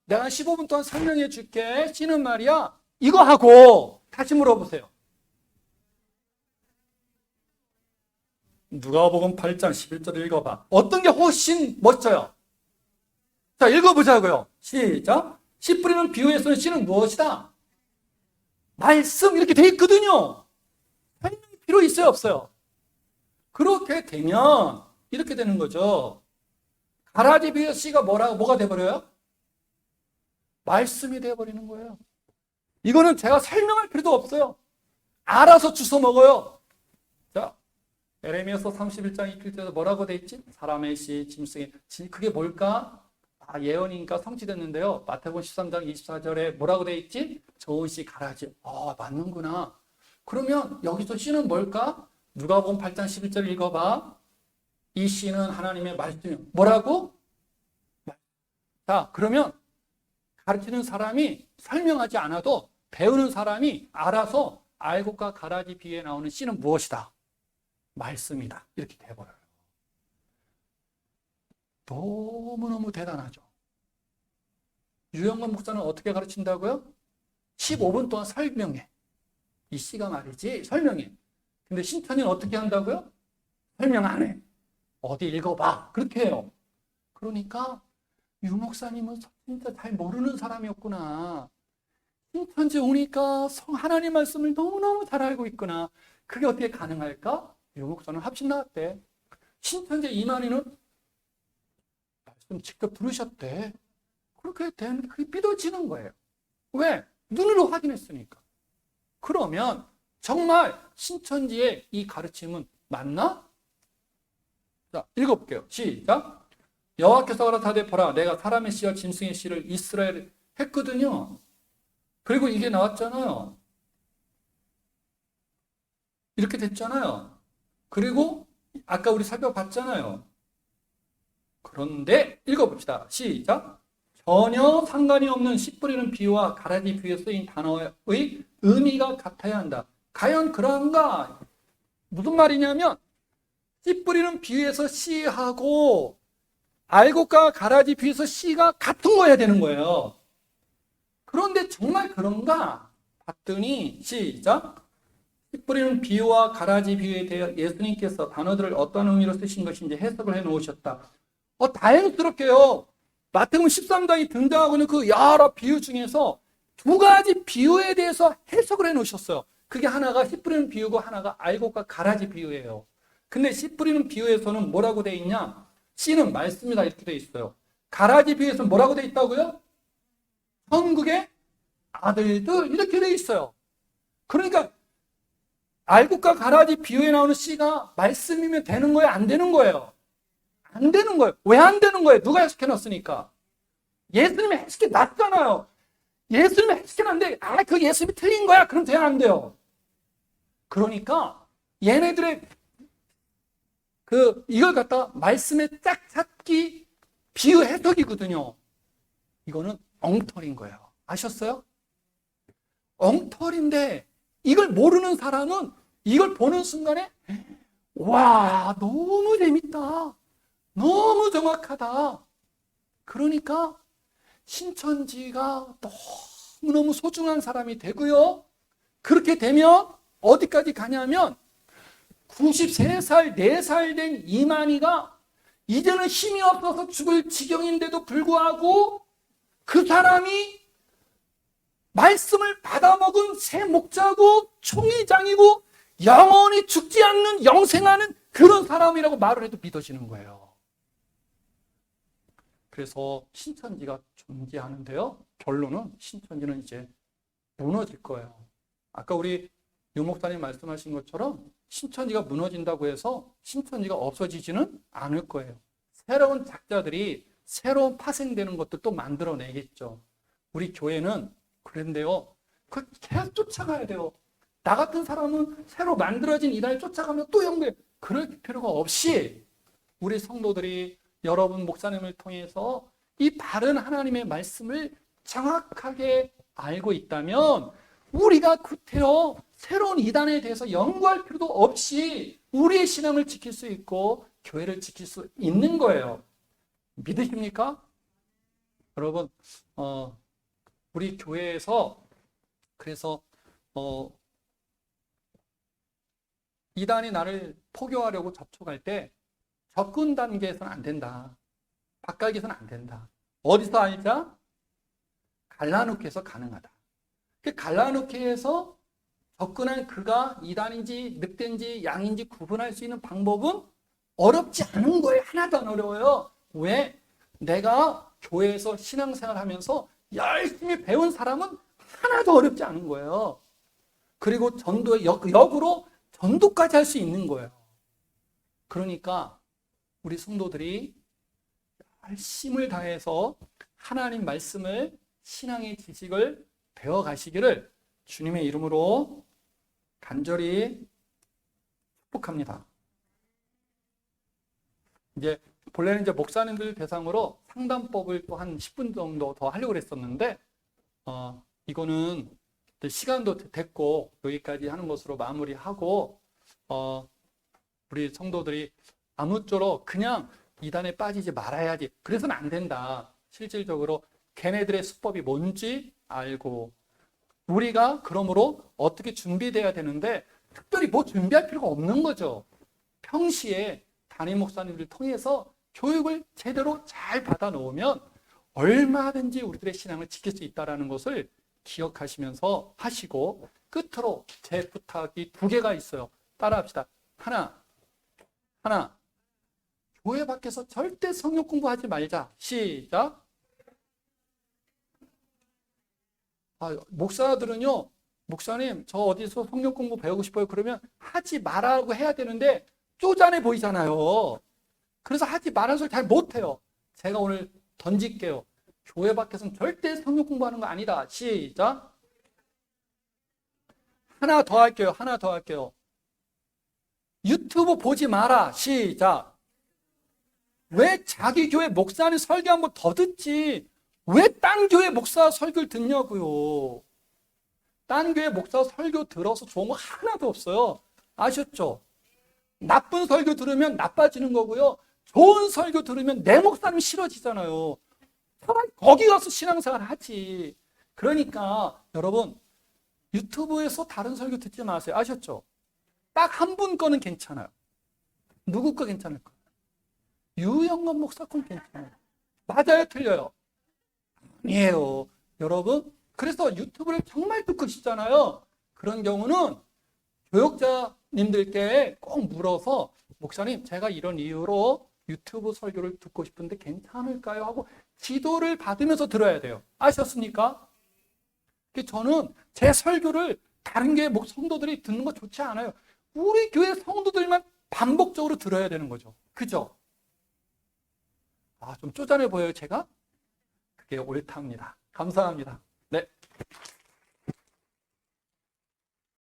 내가 15분 동안 설명해 줄게. 씨는 말이야. 이거 하고 다시 물어보세요. 누가복음 8장 11절 읽어봐. 어떤 게 훨씬 멋져요? 자, 읽어보자고요. 시작. 씨 뿌리는 비유에서는 씨는 무엇이다? 말씀 이렇게 돼 있거든요. 필요 있어요, 없어요? 그렇게 되면 이렇게 되는 거죠. 가라지 비유 씨가 뭐가 돼버려요? 말씀이 돼버리는 거예요. 이거는 제가 설명할 필요도 없어요. 알아서 주워 먹어요. 자, 에레미야서 31장 2절에서 뭐라고 돼 있지? 사람의 씨, 짐승의 씨. 그게 뭘까? 예언이니까 성취됐는데요. 마태복음 13장 24절에 뭐라고 돼 있지? 좋은 씨, 가라지. 맞는구나. 그러면 여기서 씨는 뭘까? 누가복음 8장 11절 읽어봐. 이 씨는 하나님의 말씀이요. 뭐라고? 자, 그러면 가르치는 사람이 설명하지 않아도 배우는 사람이 알아서 알곡과 가라지 비유에 나오는 씨는 무엇이다? 말씀이다. 이렇게 돼버려요. 너무너무 대단하죠. 유영건 목사는 어떻게 가르친다고요? 15분 동안 설명해. 이 씨가 말이지 설명해. 근데 신천이는 어떻게 한다고요? 설명 안 해. 어디 읽어봐. 그렇게 해요. 그러니까 유 목사님은 진짜 잘 모르는 사람이었구나. 신천지 오니까 하나님 말씀을 너무너무 잘 알고 있구나. 그게 어떻게 가능할까? 유 목사는 합신 나왔대. 신천지 이만희는 말씀 직접 들으셨대. 그렇게 되는 그게 믿어지는 거예요. 왜? 눈으로 확인했으니까. 그러면 정말 신천지의 이 가르침은 맞나? 자, 읽어볼게요. 시작. 여호와께서 가라사대 보라, 내가 사람의 씨와 짐승의 씨를 이스라엘에 했거든요. 그리고 이게 나왔잖아요. 이렇게 됐잖아요. 그리고 아까 우리 살펴봤잖아요. 그런데 읽어봅시다. 시작. 전혀 상관이 없는 씨 뿌리는 비유와 가라지 비유에 쓰인 단어의 의미가 같아야 한다. 과연 그런가? 무슨 말이냐면 씨 뿌리는 비유에서 씨하고 알곡과 가라지 비유에서 씨가 같은 거여야 되는 거예요. 그런데 정말 그런가? 봤더니 시작. 씨 뿌리는 비유와 가라지 비유에 대해 예수님께서 단어들을 어떤 의미로 쓰신 것인지 해석을 해 놓으셨다. 다행스럽게요. 마태복음 13장이 등장하고 있는 그 여러 비유 중에서 두 가지 비유에 대해서 해석을 해 놓으셨어요. 그게 하나가 씨 뿌리는 비유고 하나가 알곡과 가라지 비유예요. 근데 씨 뿌리는 비유에서는 뭐라고 돼 있냐? 씨는 말씀이다 이렇게 돼 있어요. 가라지 비유에서는 뭐라고 돼 있다고요? 천국의 아들들 이렇게 돼 있어요. 그러니까 알곡과 가라지 비유에 나오는 씨가 말씀이면 되는 거예요? 안 되는 거예요? 안 되는 거예요. 왜 안 되는 거예요? 누가 해석해 놨으니까. 예수님이 해석해 놨잖아요. 예수님이 해석해 놨는데 그 예수님이 틀린 거야. 그럼 돼야 안 돼요. 그러니까 얘네들의 이걸 갖다 말씀에 짝 찾기 비유 해석이거든요. 이거는 엉터리인 거예요. 아셨어요? 엉터리인데 이걸 모르는 사람은 이걸 보는 순간에 와, 너무 재밌다. 너무 정확하다. 그러니까 신천지가 너무너무 소중한 사람이 되고요. 그렇게 되면 어디까지 가냐면 93살, 4살 된 이만희가 이제는 힘이 없어서 죽을 지경인데도 불구하고 그 사람이 말씀을 받아먹은 새 목자고 총회장이고 영원히 죽지 않는 영생하는 그런 사람이라고 말을 해도 믿어지는 거예요. 그래서 신천지가 존재하는데요. 결론은 신천지는 이제 무너질 거예요. 아까 우리 유 목사님 말씀하신 것처럼 신천지가 무너진다고 해서 신천지가 없어지지는 않을 거예요. 새로운 작자들이 새로운 파생되는 것들도 만들어내겠죠. 우리 교회는 그런데요. 그걸 계속 쫓아가야 돼요. 나 같은 사람은 새로 만들어진 이단을 쫓아가면 또 연구해. 그럴 필요가 없이 우리 성도들이 여러분 목사님을 통해서 이 바른 하나님의 말씀을 정확하게 알고 있다면 우리가 구태여 새로운 이단에 대해서 연구할 필요도 없이 우리의 신앙을 지킬 수 있고 교회를 지킬 수 있는 거예요. 믿으십니까? 여러분, 우리 교회에서 그래서 이단이 나를 포교하려고 접촉할 때 접근 단계에서는 안 된다. 바깥에서는 안 된다. 어디서 알자? 갈라놓기에서 가능하다. 그 갈라놓기에서 접근한 그가 이단인지 늑대인지 양인지 구분할 수 있는 방법은 어렵지 않은 거예요. 하나도 안 어려워요. 왜? 내가 교회에서 신앙생활 하면서 열심히 배운 사람은 하나도 어렵지 않은 거예요. 그리고 전도의 역으로 전도까지 할 수 있는 거예요. 그러니까 우리 성도들이 열심을 다해서 하나님 말씀을, 신앙의 지식을 배워가시기를 주님의 이름으로 간절히 축복합니다. 이제 본래는 이제 목사님들 대상으로 상담법을 또 한 10분 정도 더 하려고 그랬었는데 이거는 시간도 됐고 여기까지 하는 것으로 마무리하고 우리 성도들이 아무쪼록 그냥 이단에 빠지지 말아야지 그래서는 안 된다. 실질적으로 걔네들의 수법이 뭔지 알고 우리가 그러므로 어떻게 준비돼야 되는데 특별히 뭐 준비할 필요가 없는 거죠. 평시에 담임 목사님들 통해서 교육을 제대로 잘 받아 놓으면 얼마든지 우리들의 신앙을 지킬 수 있다는 것을 기억하시면서 하시고 끝으로 제 부탁이 2개가 있어요. 따라합시다. 하나. 교회 밖에서 절대 성경 공부하지 말자. 시작. 목사들은요. 목사님 저 어디서 성경 공부 배우고 싶어요. 그러면 하지 말라고 해야 되는데 쪼잔해 보이잖아요. 그래서 하지 말라는 소리 잘 못해요. 제가 오늘 던질게요. 교회 밖에서는 절대 성경 공부하는 거 아니다. 시작. 하나 더 할게요. 유튜브 보지 마라. 시작. 왜 자기 교회 목사님 설교 한번 더 듣지? 왜 딴 교회 목사 설교를 듣냐고요. 딴 교회 목사 설교 들어서 좋은 거 하나도 없어요. 아셨죠? 나쁜 설교 들으면 나빠지는 거고요. 좋은 설교 들으면 내 목사님 싫어지잖아요. 차라리 거기 가서 신앙생활 하지. 그러니까 여러분 유튜브에서 다른 설교 듣지 마세요. 아셨죠? 딱 한 분 거는 괜찮아요. 누구 거 괜찮을까? 유영건 목사 건 괜찮아요. 맞아요? 틀려요? 아니에요. 여러분 그래서 유튜브를 정말 듣고 싶잖아요. 그런 경우는 교역자님들께 꼭 물어서 목사님 제가 이런 이유로 유튜브 설교를 듣고 싶은데 괜찮을까요? 하고 지도를 받으면서 들어야 돼요. 아셨습니까? 저는 제 설교를 다른 교회 성도들이 듣는 거 좋지 않아요. 우리 교회 성도들만 반복적으로 들어야 되는 거죠. 그죠? 좀 쪼잔해 보여요, 제가? 그게 옳답니다. 감사합니다. 네.